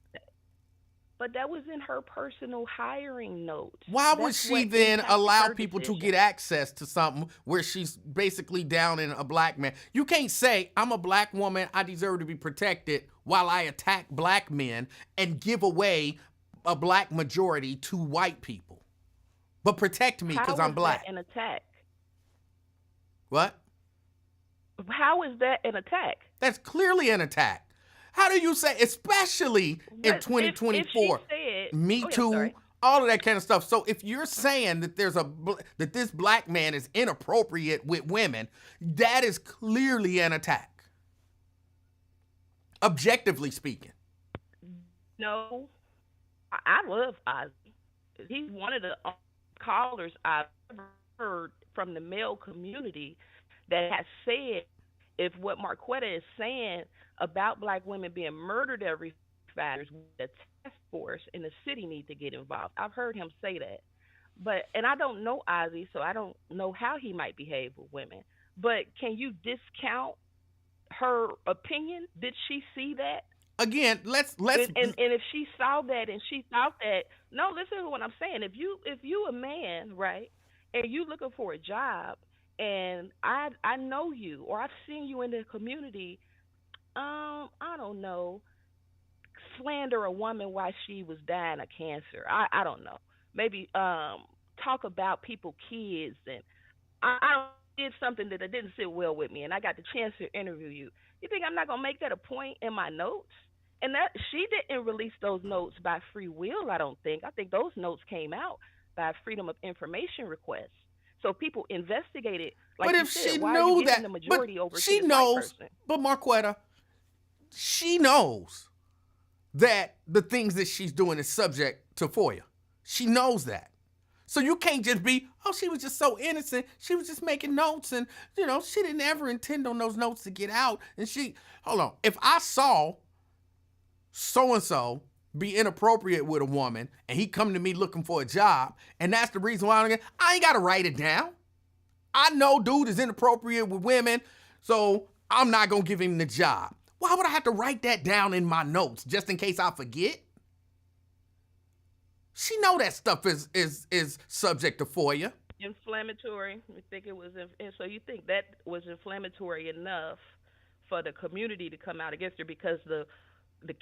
But that was in her personal hiring notes. Why would she then allow people to get access to something where she's basically down in a black man? You can't say, I'm a black woman, I deserve to be protected, while I attack black men and give away a black majority to white people. But protect me because I'm black. How is that an attack? What? How is that an attack? That's clearly an attack. How do you say, especially in 2024, Me Too, all of that kind of stuff. So if you're saying that that this black man is inappropriate with women, that is clearly an attack. Objectively speaking. No, I love Ozzy. He's one of the callers I've ever heard from the male community that has said if what Marquetta is saying about black women being murdered every 5 years, the task force in the city need to get involved. I've heard him say that. And I don't know Ozzy, so I don't know how he might behave with women. But can you discount her opinion? Did she see that? Again, let's and if she saw that and she thought that, no, listen to what I'm saying. If you a man, right, and you looking for a job, and I know you or I've seen you in the community, I don't know, slander a woman while she was dying of cancer. I don't know. Maybe talk about people, kids, and I did something that didn't sit well with me, and I got the chance to interview you. You think I'm not gonna make that a point in my notes? And that she didn't release those notes by free will, I don't think. I think those notes came out by Freedom of Information request. So people investigated, But like you if said, she why are you knew giving that, the but majority over to she this white knows, person? but Marquetta, she knows that the things that she's doing is subject to FOIA. She knows that. So you can't just be, oh, she was just so innocent. She was just making notes and, she didn't ever intend on those notes to get out. And hold on. If I saw so-and-so be inappropriate with a woman and he come to me looking for a job and that's the reason why I ain't got to write it down. I know dude is inappropriate with women, so I'm not going to give him the job. Why would I have to write that down in my notes just in case I forget? She know that stuff is subject to FOIA. Inflammatory. You think it was, and so you think that was inflammatory enough for the community to come out against her because the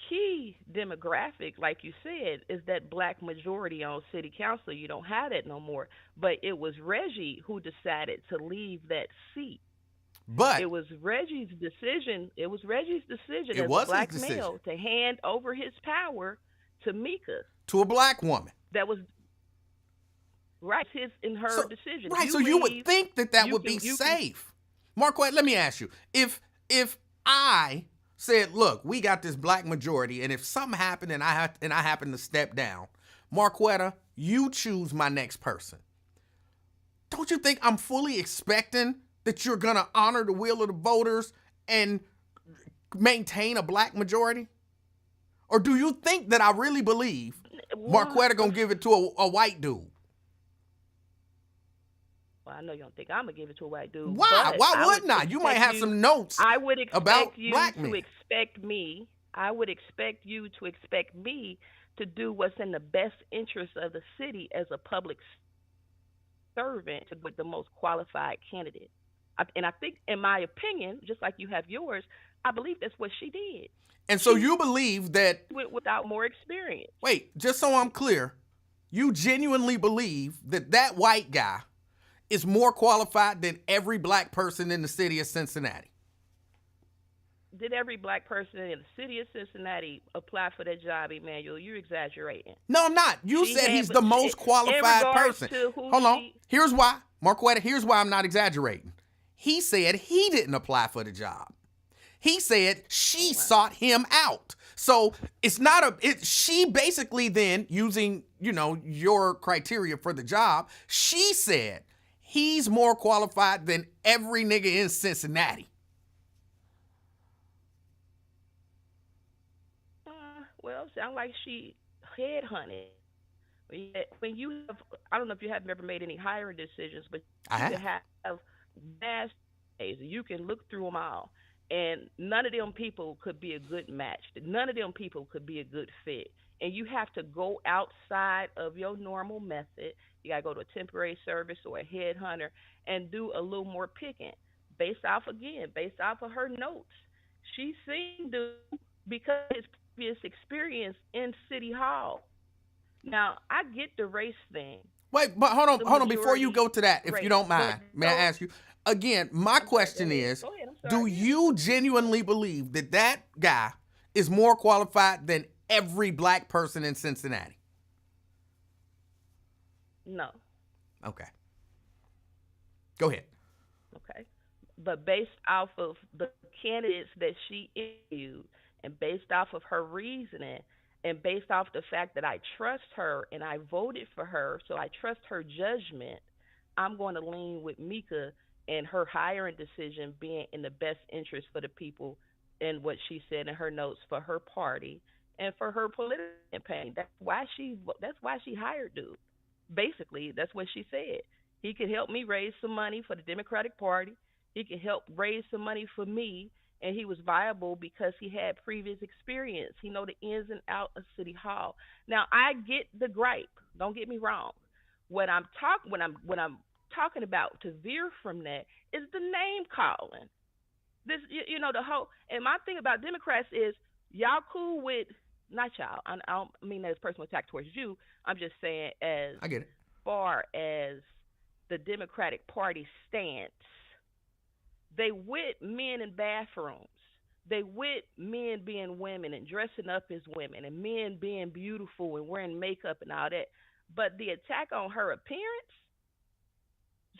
key demographic, like you said, is that black majority on city council. You don't have that no more. But it was Reggie who decided to leave that seat. But it was Reggie's decision. It was Reggie's decision it as a was his black decision male to hand over his power to Mika. to a black woman. That was right. His and her decision. Right. So you would think that would be safe. Marquette, let me ask you: if I said, look, we got this black majority, and if something happened and I happen to step down, Marquetta, you choose my next person. Don't you think I'm fully expecting that you're gonna honor the will of the voters and maintain a black majority? Or do you think that I really believe Marquetta gonna give it to a white dude? Well, I know you don't think I'm gonna give it to a white dude. Why? Why wouldn't I? You might have some notes. I would expect about you black to men. expect me. I would expect you to expect me to do what's in the best interest of the city as a public servant with the most qualified candidate. And I think, in my opinion, just like you have yours, I believe that's what she did. And so you believe that without more experience. Wait, just so I'm clear, you genuinely believe that white guy is more qualified than every black person in the city of Cincinnati? Did every black person in the city of Cincinnati apply for that job, Emanuel? You're exaggerating. No, I'm not. You said he's the most qualified person. Hold on. Here's why. Marquetta, here's why I'm not exaggerating. He said he didn't apply for the job. He said she sought him out. So it's not she basically then, using, your criteria for the job, she said he's more qualified than every nigga in Cincinnati. Well, sound like she headhunted. When you have, I don't know if you have ever made any hiring decisions, but you have vast days. You can look through them all, and none of them people could be a good match. None of them people could be a good fit. And you have to go outside of your normal method. You got to go to a temporary service or a headhunter and do a little more picking based off of her notes. She seemed to, because his previous experience in City Hall. Now, I get the race thing. Wait, but hold on. Before you go to that, if you don't mind, may I ask you? Again, my question is, do you genuinely believe that guy is more qualified than every black person in Cincinnati? No. Okay. Go ahead. Okay. But based off of the candidates that she interviewed and based off of her reasoning and based off the fact that I trust her and I voted for her, so I trust her judgment, I'm going to lean with Mika and her hiring decision being in the best interest for the people and what she said in her notes for her party and for her political campaign. That's why she hired dude. Basically, that's what she said. He could help me raise some money for the Democratic Party. He could help raise some money for me, and he was viable because he had previous experience. He know the ins and outs of City Hall. Now, I get the gripe. Don't get me wrong. What I'm talking about to veer from that is the name calling. This, the whole. And my thing about Democrats is y'all cool with, not y'all. I don't mean that as personal attack towards you. I'm just saying as I get it. Far as the Democratic Party stance, they with men in bathrooms. They with men being women and dressing up as women and men being beautiful and wearing makeup and all that. But the attack on her appearance,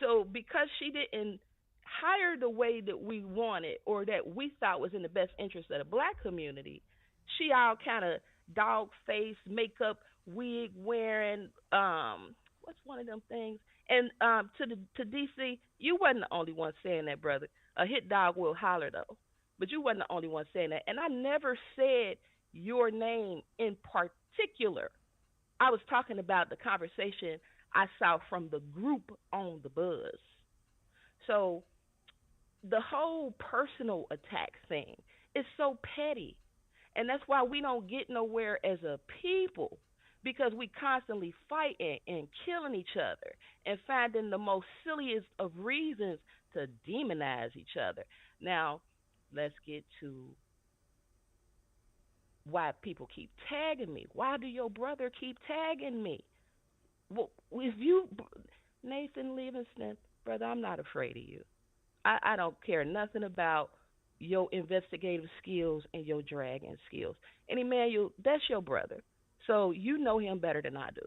So because she didn't hire the way that we wanted or that we thought was in the best interest of the black community, she all kind of dog face, makeup, wig wearing, what's one of them things? And to DC, you wasn't the only one saying that, brother. A hit dog will holler though, but you wasn't the only one saying that. And I never said your name in particular. I was talking about the conversation I saw from the group on the buzz. So the whole personal attack thing is so petty. And that's why we don't get nowhere as a people because we constantly fighting and killing each other and finding the most silliest of reasons to demonize each other. Now, let's get to why people keep tagging me. Why do your brother keep tagging me? Well, if you, Nathan Livingston, brother, I'm not afraid of you. I don't care nothing about your investigative skills and your dragging skills. And Emanuel, that's your brother. So you know him better than I do.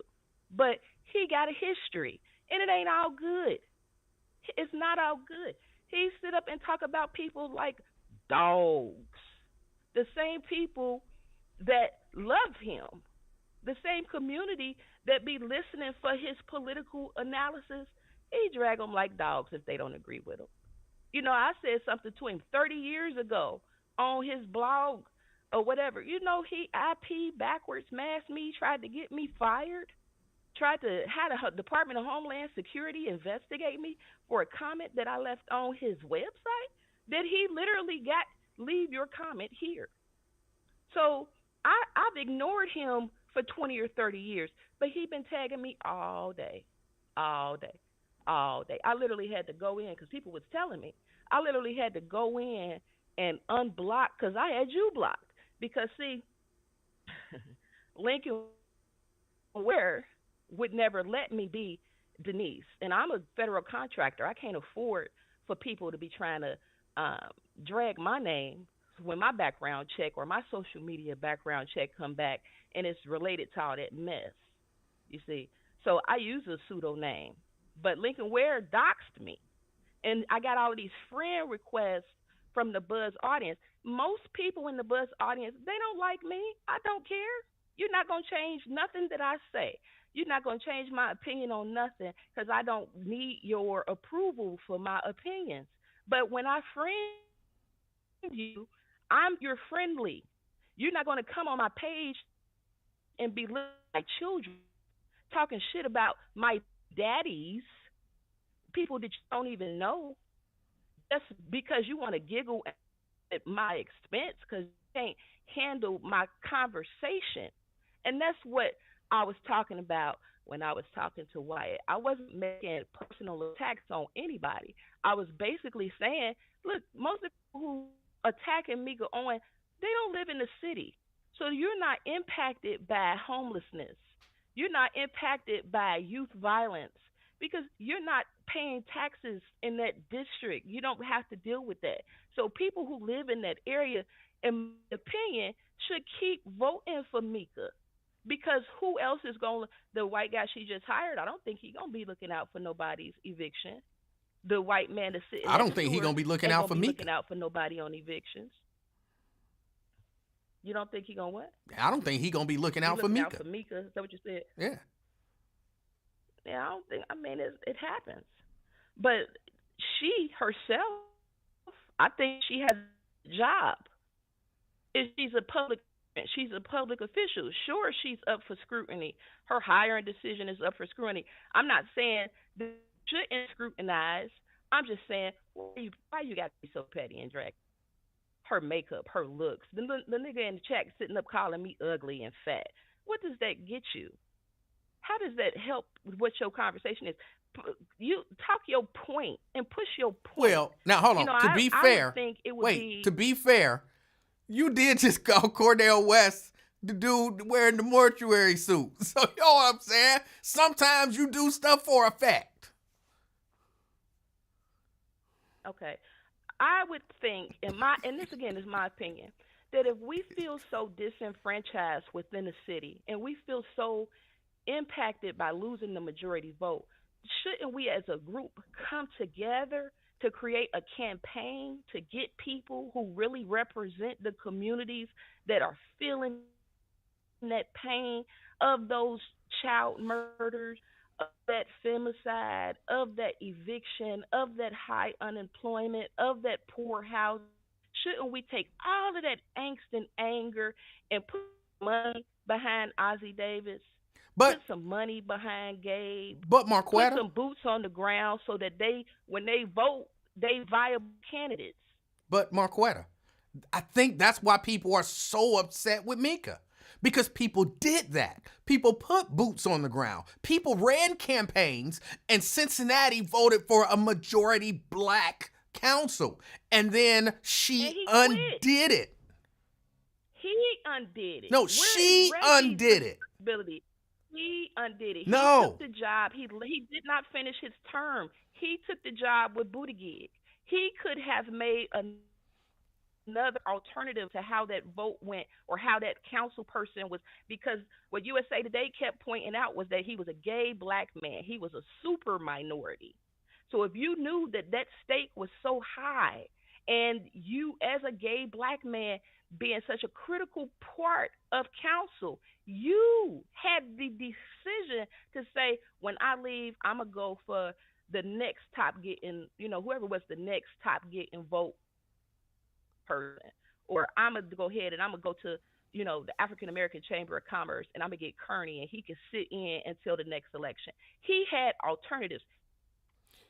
But he got a history, and it ain't all good. It's not all good. He sit up and talk about people like dogs. The same people that love him, the same community that be listening for his political analysis, he drag them like dogs if they don't agree with him. You know, I said something to him 30 years ago on his blog or whatever. You know, he IP backwards masked me, tried to get me fired, tried to have the Department of Homeland Security investigate me for a comment that I left on his website that he literally got, leave your comment here. So I've ignored him for 20 or 30 years, but he been tagging me all day, all day, all day. I literally had to go in because people was telling me. I literally had to go in and unblock because I had you blocked. Because, see, Lincoln Ware would never let me be Denise. And I'm a federal contractor. I can't afford for people to be trying to drag my name when my background check or my social media background check come back and it's related to all that mess. You see, so I use a pseudo name, but Lincoln Ware doxed me, and I got all of these friend requests from the Buzz audience. Most people in the Buzz audience, they don't like me. I don't care. You're not gonna change nothing that I say. You're not gonna change my opinion on nothing because I don't need your approval for my opinions. But when I friend you, I'm your friendly. You're not going to come on my page and be like children talking shit about my daddies, people that you don't even know, just because you want to giggle at my expense because you can't handle my conversation. And that's what I was talking about when I was talking to Wyatt. I wasn't making personal attacks on anybody. I was basically saying, look, most of the people who attacking Mika Owen, they don't live in the city. So you're not impacted by homelessness. You're not impacted by youth violence because you're not paying taxes in that district. You don't have to deal with that. So people who live in that area, in my opinion, should keep voting for Mika. Because who else is going to, the white guy she just hired, I don't think he's going to be looking out for nobody's eviction. The white man that's sitting I don't think he's going to be looking out for Mika. Looking out for nobody on evictions. You don't think he's going to what? I don't think he's going to be looking out for Mika. Out for Mika. Is that what you said? Yeah. Yeah, I don't think, I mean, it happens. But she herself, I think she has a job. She's a public official. Sure, she's up for scrutiny. Her hiring decision is up for scrutiny. I'm not saying that she shouldn't scrutinize. I'm just saying, why you got to be so petty and drag her makeup, her looks? The nigga in the chat sitting up calling me ugly and fat. What does that get you? How does that help with what your conversation is? You talk your point and push your point. Well, now hold on. You know, to be fair, to be fair, you did just call Cordell West the dude wearing the mortuary suit. So you know what I'm saying? Sometimes you do stuff for effect. Okay. I would think, and this again is my opinion, that if we feel so disenfranchised within the city and we feel so impacted by losing the majority vote, shouldn't we as a group come together to create a campaign to get people who really represent the communities that are feeling that pain of those child murders, of that femicide, of that eviction, of that high unemployment, of that poor housing? Shouldn't we take all of that angst and anger and put money behind Ozzie Davis, put But some money behind Gabe, but put Marquetta, some boots on the ground so that when they vote, they viable candidates? but Marquetta, I think that's why people are so upset with Mika. Because people did that. People put boots on the ground. People ran campaigns, and Cincinnati voted for a majority black council. And then And she he quit. undid it. He undid it. No, Where she is Reggie's undid it. responsibility? He undid it. He No. took the job. He did not finish his term. He took the job with Buttigieg. He could have made another alternative to how that vote went or how that council person was, because what USA Today kept pointing out was that he was a gay black man. He was a super minority. So if you knew that that stake was so high, and you as a gay black man being such a critical part of council, you had the decision to say, when I leave, I'm going to go for the next top getting, whoever was the next top getting vote person, or I'm gonna go ahead and I'm gonna go to the African American Chamber of Commerce and I'm gonna get Kearney and he can sit in until the next election. He had alternatives.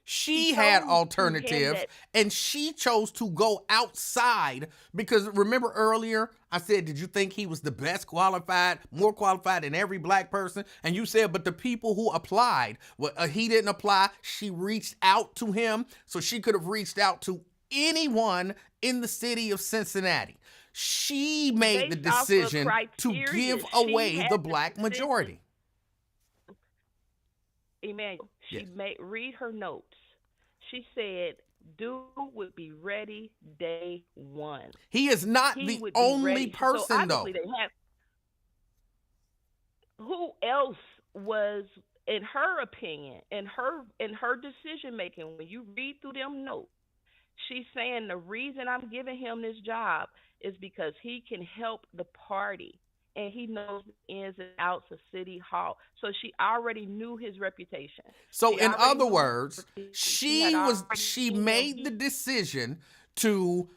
She had alternatives, and she chose to go outside because remember earlier I said, did you think he was the best qualified, more qualified than every black person? And you said, but the people who applied, he didn't apply. She reached out to him, so she could have reached out to anyone in the city of Cincinnati. She made the decision to give away the black majority. Emanuel, Yes. read her notes. She said, "Dude would be ready day one." He is not the only person, though. Who else was, in her opinion, in her decision making? When you read through them notes, she's saying the reason I'm giving him this job is because he can help the party. And he knows the ins and outs of City Hall. So she already knew his reputation. So in other words, she made the decision to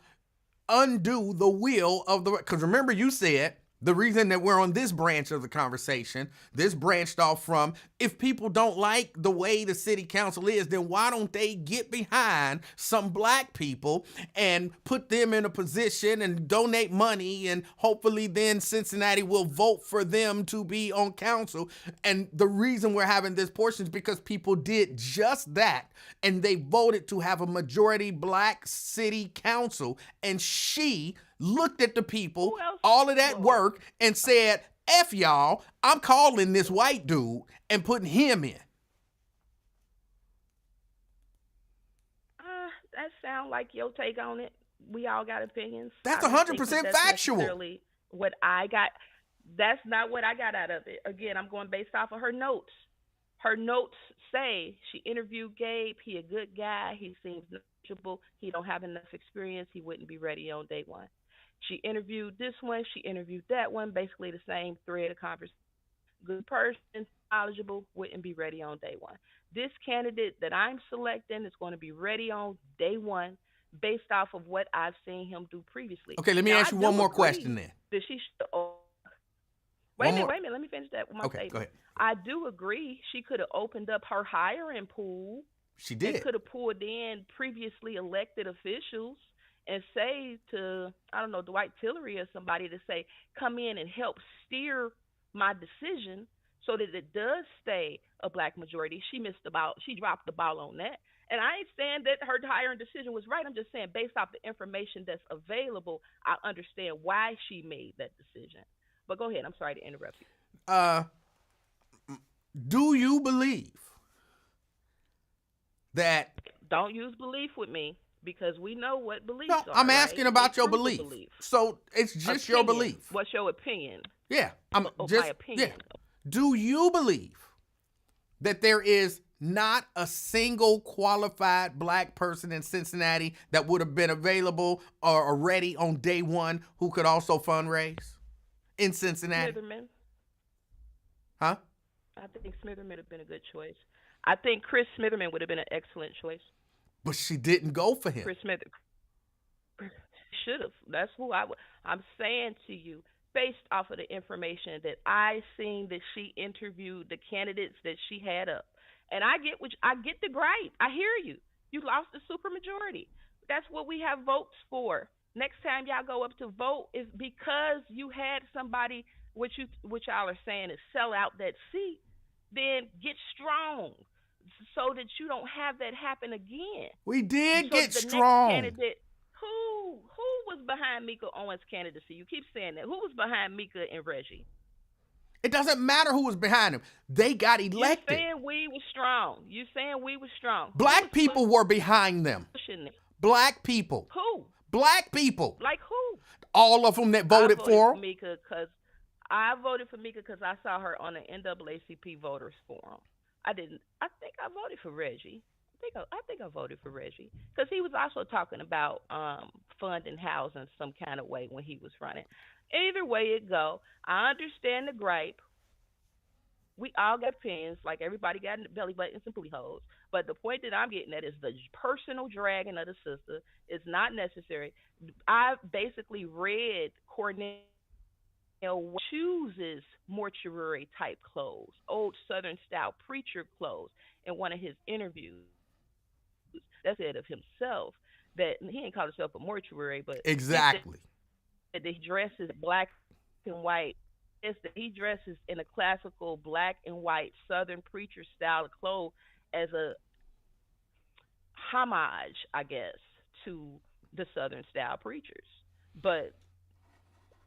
undo the will of the, because remember you said the reason that we're on this branch of the conversation, this branched off from, if people don't like the way the city council is, then why don't they get behind some black people and put them in a position and donate money, and hopefully then Cincinnati will vote for them to be on council. And the reason we're having this portion is because people did just that, and they voted to have a majority black city council, and she looked at the people, all of that work, and said, F y'all, I'm calling this white dude and putting him in. That sounds like your take on it. We all got opinions. That's 100% factual. What I got, that's not what I got out of it. Again, I'm going based off of her notes. Her notes say she interviewed Gabe. He a good guy. He seems knowledgeable. He don't have enough experience. He wouldn't be ready on day one. She interviewed this one. She interviewed that one. Basically the same thread of conversation. Good person, knowledgeable, wouldn't be ready on day one. This candidate that I'm selecting is going to be ready on day one based off of what I've seen him do previously. Okay, let me ask you one more question then. That she should, wait a minute. Let me finish that with my statement. Go ahead. I do agree she could have opened up her hiring pool. She did. And could have pulled in previously elected officials and say to, I don't know, Dwight Tillery or somebody to say, come in and help steer my decision so that it does stay a black majority. She dropped the ball on that. And I ain't saying that her hiring decision was right. I'm just saying based off the information that's available, I understand why she made that decision. But go ahead. I'm sorry to interrupt you. Do you believe that... Don't use belief with me. Because we know what beliefs are. No, I'm asking about your belief. So it's just your belief. What's your opinion? Yeah. My opinion. Yeah. Do you believe that there is Not a single qualified black person in Cincinnati that would have been available or ready on day one who could also fundraise in Cincinnati. Smitherman. Huh? I think Smitherman would have been a good choice. I think Chris Smitherman would have been an excellent choice. But she didn't go for him. Chris Smitherman should have. That's who I would. I'm saying to you, based off of the information that I seen that she interviewed the candidates that she had up, and I get the gripe. I hear you. You lost the supermajority. That's what we have votes for. Next time y'all go up to vote is because you had somebody which y'all are saying is sell out that seat. Then get strong so that you don't have that happen again. We did so get the strong. Next candidate, who was behind Mika Owens' candidacy? You keep saying that. Who was behind Mika and Reggie? It doesn't matter who was behind him. They got elected. You saying we was strong. You saying we was strong. Black people were behind them. Black people. Who? Black people. Like who? All of them that voted for her. I voted for Mika because I saw her on the NAACP voters forum. I didn't. I think I voted for Reggie. I think I voted for Reggie because he was also talking about funding housing some kind of way when he was running. Either way it go, I understand the gripe. We all got opinions, like everybody got belly buttons and booty holes. But the point that I'm getting at is the personal dragging of the sister is not necessary. I basically read Cornell chooses mortuary type clothes, old Southern style preacher clothes, in one of his interviews. That said of himself that he ain't call himself a mortuary, but exactly that he dresses black and white. It's that he dresses in a classical black and white Southern preacher style of clothes as a homage, I guess, to the Southern style preachers. But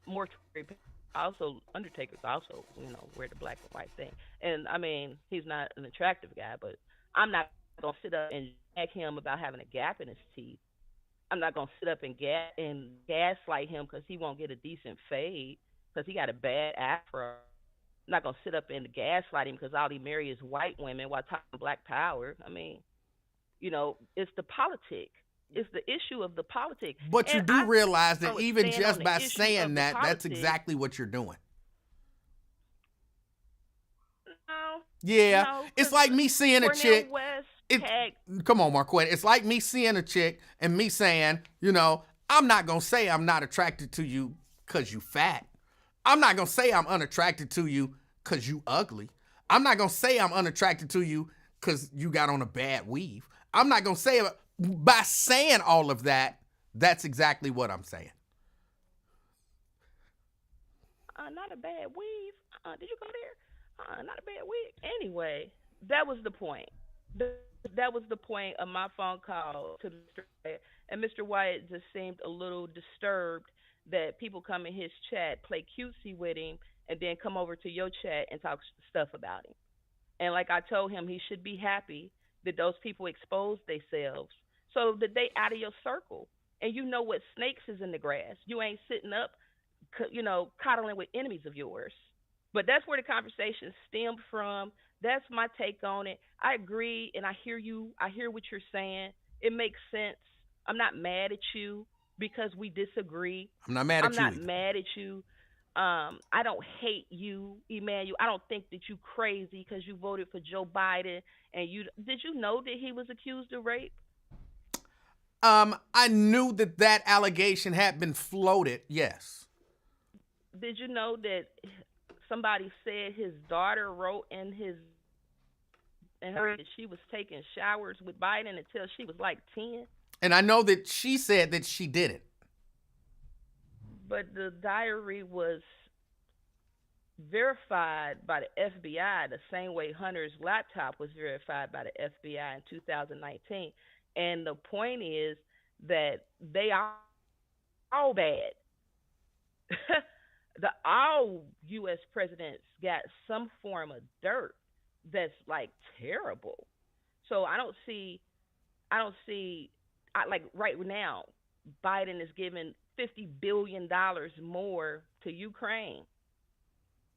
mortuary also undertakers also, wear the black and white thing. And I mean, he's not an attractive guy, but I'm not gonna sit up and nag him about having a gap in his teeth. I'm not gonna sit up and gaslight him because he won't get a decent fade because he got a bad afro. I'm not gonna sit up and gaslight him because all he marry is white women while talking black power. I mean, it's the politic. It's the issue of the politics. But and you do realize that even just by saying that, politics, that's exactly what you're doing. No. Yeah. No, it's like me seeing a chick. Come on, Marquette. It's like me seeing a chick and me saying, I'm not going to say I'm not attracted to you because you fat. I'm not going to say I'm unattracted to you because you ugly. I'm not going to say I'm unattracted to you because you got on a bad weave. I'm not going to say it. By saying all of that, that's exactly what I'm saying. Not a bad weave. Did you go there? Not a bad wig. Anyway, that was the point. That was the point of my phone call to Mr. Wyatt. And Mr. Wyatt just seemed a little disturbed that people come in his chat, play cutesy with him, and then come over to your chat and talk stuff about him. And like I told him, he should be happy that those people exposed themselves so that they out of your circle. And you know what snakes is in the grass. You ain't sitting up, coddling with enemies of yours. But that's where the conversation stemmed from. That's my take on it. I agree, and I hear you. I hear what you're saying. It makes sense. I'm not mad at you because we disagree. I'm not mad at you. I'm not mad at you. I don't hate you, Emanuel. I don't think that you crazy because you voted for Joe Biden. And did you know that he was accused of rape? I knew that allegation had been floated. Yes. Did you know that somebody said his daughter wrote in her that she was taking showers with Biden until she was like 10? And I know that she said that she didn't. But the diary was verified by the FBI the same way Hunter's laptop was verified by the FBI in 2019. And the point is that they are all bad. All U.S. presidents got some form of dirt that's like terrible. So I don't see, like right now, Biden is giving $50 billion more to Ukraine.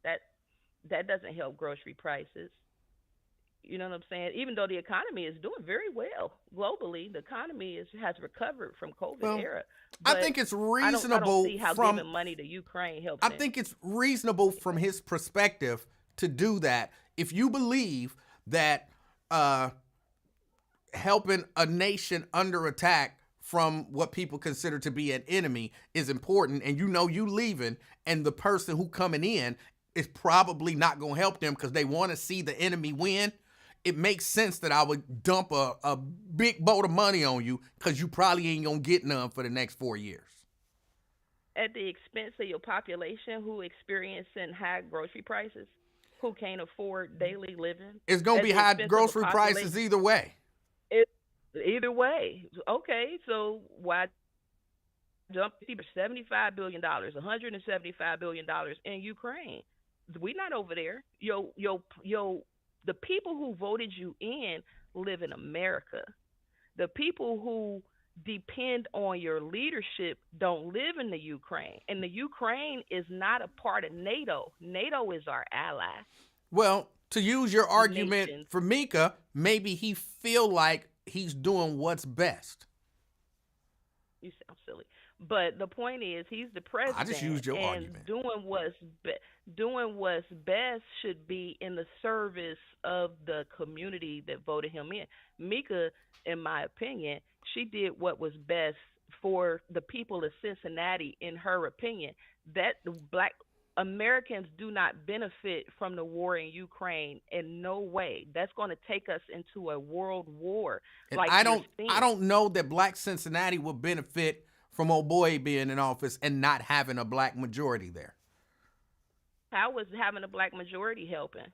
That doesn't help grocery prices. You know what I'm saying? Even though the economy is doing very well globally, the economy has recovered from COVID Well, era. I But think it's I don't reasonable see how from giving money to Ukraine helps I him. think it's reasonable from his perspective to do that. If you believe that uh, helping a nation under attack from what people consider to be an enemy is important, and you know you leaving, and the person who coming in is probably not going to help them because they want to see the enemy win, it makes sense that I would dump a big boat of money on you because you probably ain't going to get none for the next 4 years. At the expense of your population who experiencing high grocery prices, who can't afford daily living, It's going to at be the high expense of a grocery population. prices either way. It, either way, okay. So why dump $75 billion, $175 billion in Ukraine? We're not over there. The people who voted you in live in America. The people who depend on your leadership don't live in the Ukraine. And the Ukraine is not a part of NATO. NATO is our ally. Well, to use your argument Nations. for Mika, maybe he feel like he's doing what's best. You sound silly. But the point is, he's the president, I just used your and argument. doing what's best should be in the service of the community that voted him in. Mika, in my opinion, she did what was best for the people of Cincinnati, in her opinion. That Black Americans do not benefit from the war in Ukraine in no way. That's going to take us into a world war. And Like I don't know that Black Cincinnati will benefit from old boy being in office and not having a black majority there. How was having a black majority helping?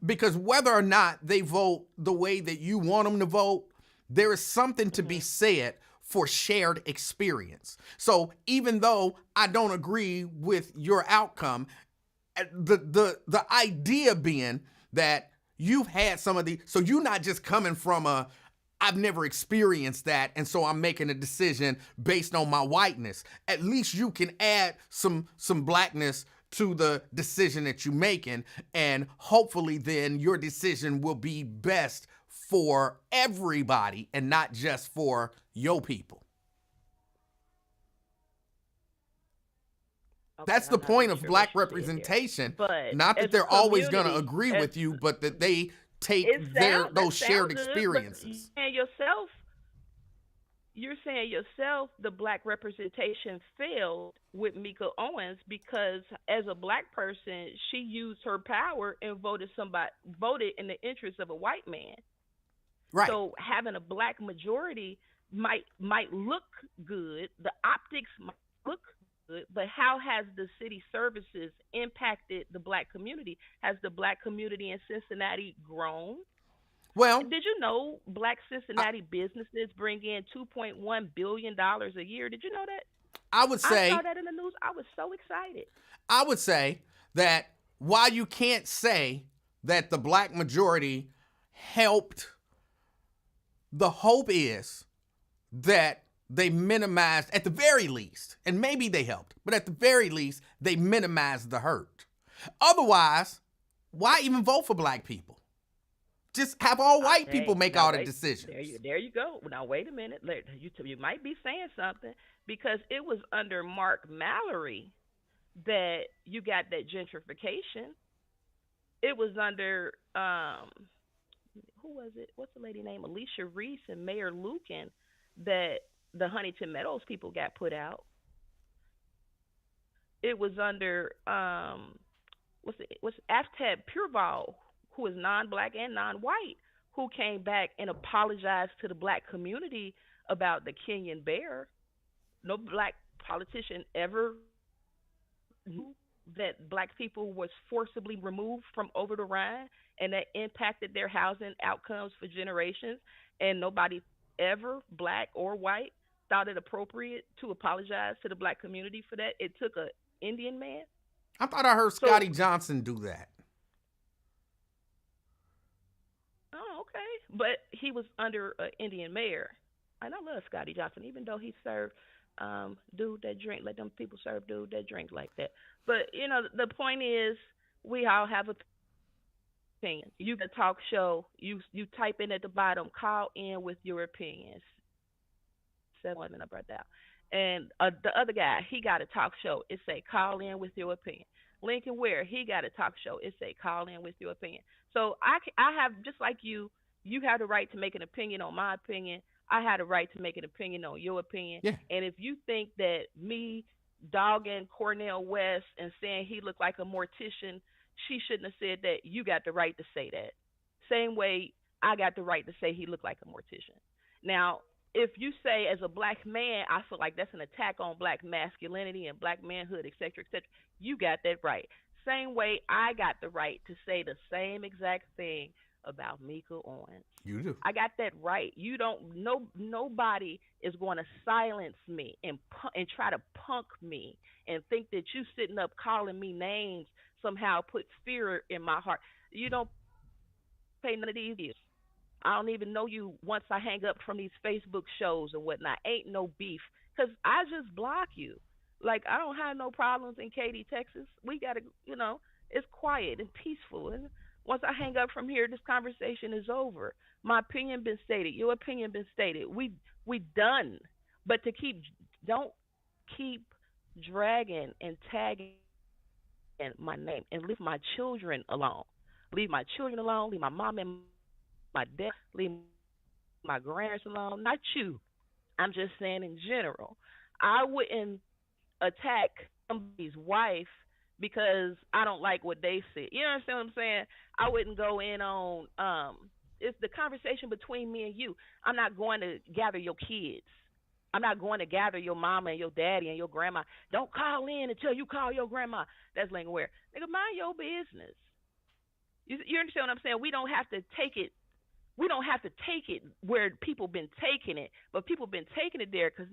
Because whether or not they vote the way that you want them to vote, there is something to be said for shared experience. So even though I don't agree with your outcome, the idea being that you've had some of the, so you're not just coming from a, I've never experienced that, and so I'm making a decision based on my whiteness. At least you can add some blackness to the decision that you're making, and hopefully then your decision will be best for everybody and not just for your people. Okay, That's the I'm not point really of sure black what you said there. representation. But Not that as a they're always going to community, agree as with you, but that they take that those shared sound good, but experiences. you're saying yourself the black representation failed with Mika Owens because as a black person, she used her power and voted in the interest of a white man. Right. So having a black majority might look good. The optics might look good, but how has the city services impacted the black community? Has the black community in Cincinnati grown? Well, Did you know black Cincinnati businesses bring in $2.1 billion a year? Did you know that? I would say I saw that in the news. I was so excited. I would say that while you can't say that the black majority helped, the hope is that they minimized, at the very least, and maybe they helped, but at the very least, they minimized the hurt. Otherwise, why even vote for black people? Just have all white people make all the decisions. There you go. Now, wait a minute. You might be saying something because it was under Mark Mallory that you got that gentrification. It was under, who was it? What's the lady name? Alicia Reese and Mayor Lucan that the Huntington Meadows people got put out. It was under, what's Aftab Pureval, who is non-black and non-white, who came back and apologized to the black community about the Kenyan bear. No black politician ever knew that black people was forcibly removed from over the Rhine, and that impacted their housing outcomes for generations, and nobody ever, black or white, thought it appropriate to apologize to the black community for that. It took an Indian man. I thought I heard Scotty Johnson do that. Oh, okay. But he was under an Indian mayor. And I love Scotty Johnson, even though he served dude that drink, let them people serve dude that drink like that. But, the point is we all have opinion. You can talk show. You type in at the bottom, call in with your opinions. 7 I brought down. And the other guy, he got a talk show. It say call in with your opinion. Lincoln Ware, he got a talk show. It say call in with your opinion. So I have just like you. You have the right to make an opinion on my opinion. I had a right to make an opinion on your opinion. Yeah. And if you think that me dogging Cornell West and saying he looked like a mortician, she shouldn't have said that. You got the right to say that. Same way I got the right to say he looked like a mortician. Now, if you say as a black man, I feel like that's an attack on black masculinity and black manhood, et cetera, et cetera. You got that right. Same way I got the right to say the same exact thing about Mika Owens. You do. I got that right. You don't. No, nobody is going to silence me and try to punk me and think that you sitting up calling me names somehow put fear in my heart. You don't pay none of these deals. I don't even know you once I hang up from these Facebook shows and whatnot. Ain't no beef because I just block you. Like, I don't have no problems in Katy, Texas. We got to, it's quiet and peaceful. And once I hang up from here, this conversation is over. My opinion been stated. Your opinion been stated. We done. But don't keep dragging and tagging my name and leave my children alone. Leave my children alone. Leave my mom and my dad, leave my grandparents alone. Not you. I'm just saying in general. I wouldn't attack somebody's wife because I don't like what they said. You understand what I'm saying? I wouldn't go in on it's the conversation between me and you. I'm not going to gather your kids. I'm not going to gather your mama and your daddy and your grandma. Don't call in until you call your grandma. That's Lincoln Ware. Nigga, mind your business. You understand what I'm saying? We don't have to take it. We don't have to take it where people been taking it, but people been taking it there because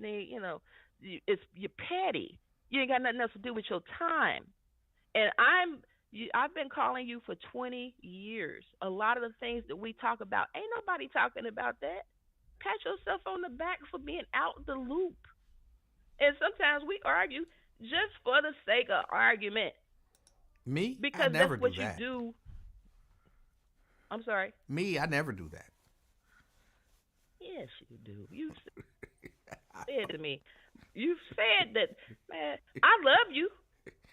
you're petty. You ain't got nothing else to do with your time. And I've been calling you for 20 years. A lot of the things that we talk about, ain't nobody talking about that. Pat yourself on the back for being out the loop. And sometimes we argue just for the sake of argument. Me? Because I never that's what do that. you do. I'm sorry. Me, I never do that. Yes, you do. You said to me, you said that, man, I love you.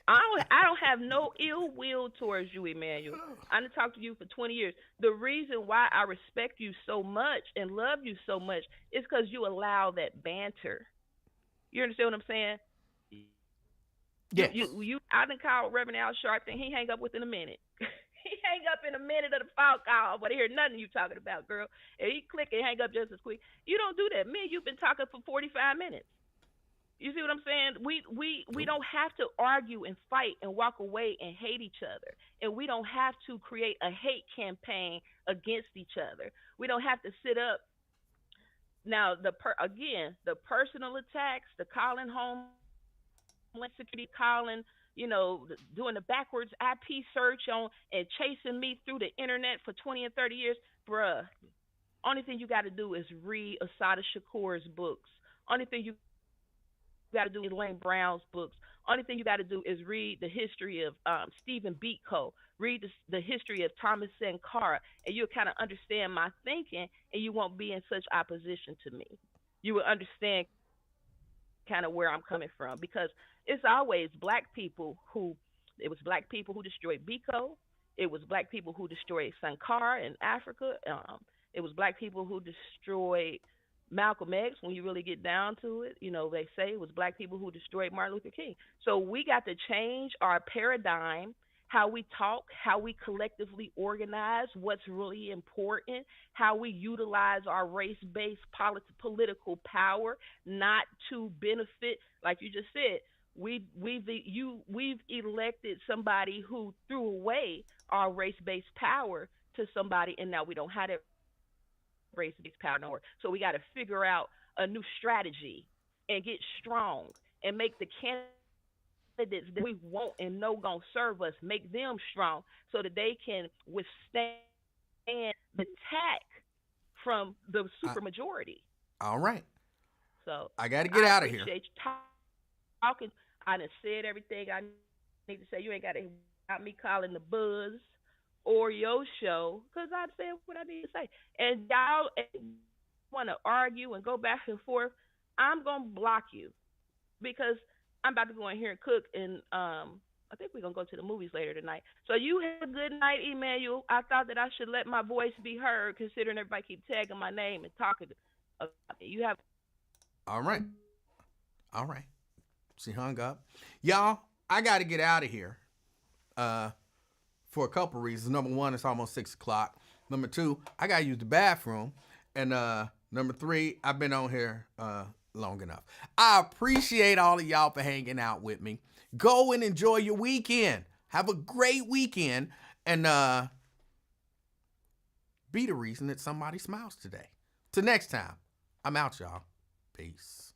I don't have no ill will towards you, Emanuel. I done talked to you for 20 years. The reason why I respect you so much and love you so much is because you allow that banter. You understand what I'm saying? Yes. I done called Reverend Al Sharpton. He hang up within a minute. He hang up in a minute of the phone call, but I hear nothing you talking about, girl. And he click and hang up just as quick. You don't do that. Me, you've been talking for 45 minutes. You see what I'm saying? We don't have to argue and fight and walk away and hate each other. And we don't have to create a hate campaign against each other. We don't have to sit up. Now, the personal attacks, the calling home, security calling, doing the backwards IP search on and chasing me through the internet for 20 and 30 years, bruh. Only thing you got to do is read Asada Shakur's books. Only thing you got to do is Lane Brown's books. Only thing you got to do is read the history of Stephen Biko. Read the history of Thomas Sankara, and you'll kind of understand my thinking, and you won't be in such opposition to me. You will understand kind of where I'm coming from, because it's always black people it was black people who destroyed Biko. It was black people who destroyed Sankara in Africa. It was black people who destroyed Malcolm X. When you really get down to it, they say it was black people who destroyed Martin Luther King. So we got to change our paradigm, how we talk, how we collectively organize, what's really important, how we utilize our race-based political power, not to benefit, like you just said. We've elected somebody who threw away our race-based power to somebody, and now we don't have that race-based power no more. So we got to figure out a new strategy and get strong and make the candidates that we want and know gonna serve us, make them strong so that they can withstand the attack from the supermajority. All right. So I got to get out of here. Appreciate you talking. I done said everything I need to say. You ain't got to me calling the buzz or your show because I said what I need to say. And y'all want to argue and go back and forth, I'm going to block you because I'm about to go in here and cook and I think we're gonna go to the movies later tonight. So you have a good night, Emmanuel. I thought that I should let my voice be heard, considering everybody keep tagging my name and talking about me. You have All right. All right. She hung up. Y'all, I got to get out of here for a couple reasons. Number one, it's almost 6 o'clock. Number two, I got to use the bathroom. And number three, I've been on here long enough. I appreciate all of y'all for hanging out with me. Go and enjoy your weekend. Have a great weekend. And be the reason that somebody smiles today. Till next time, I'm out, y'all. Peace.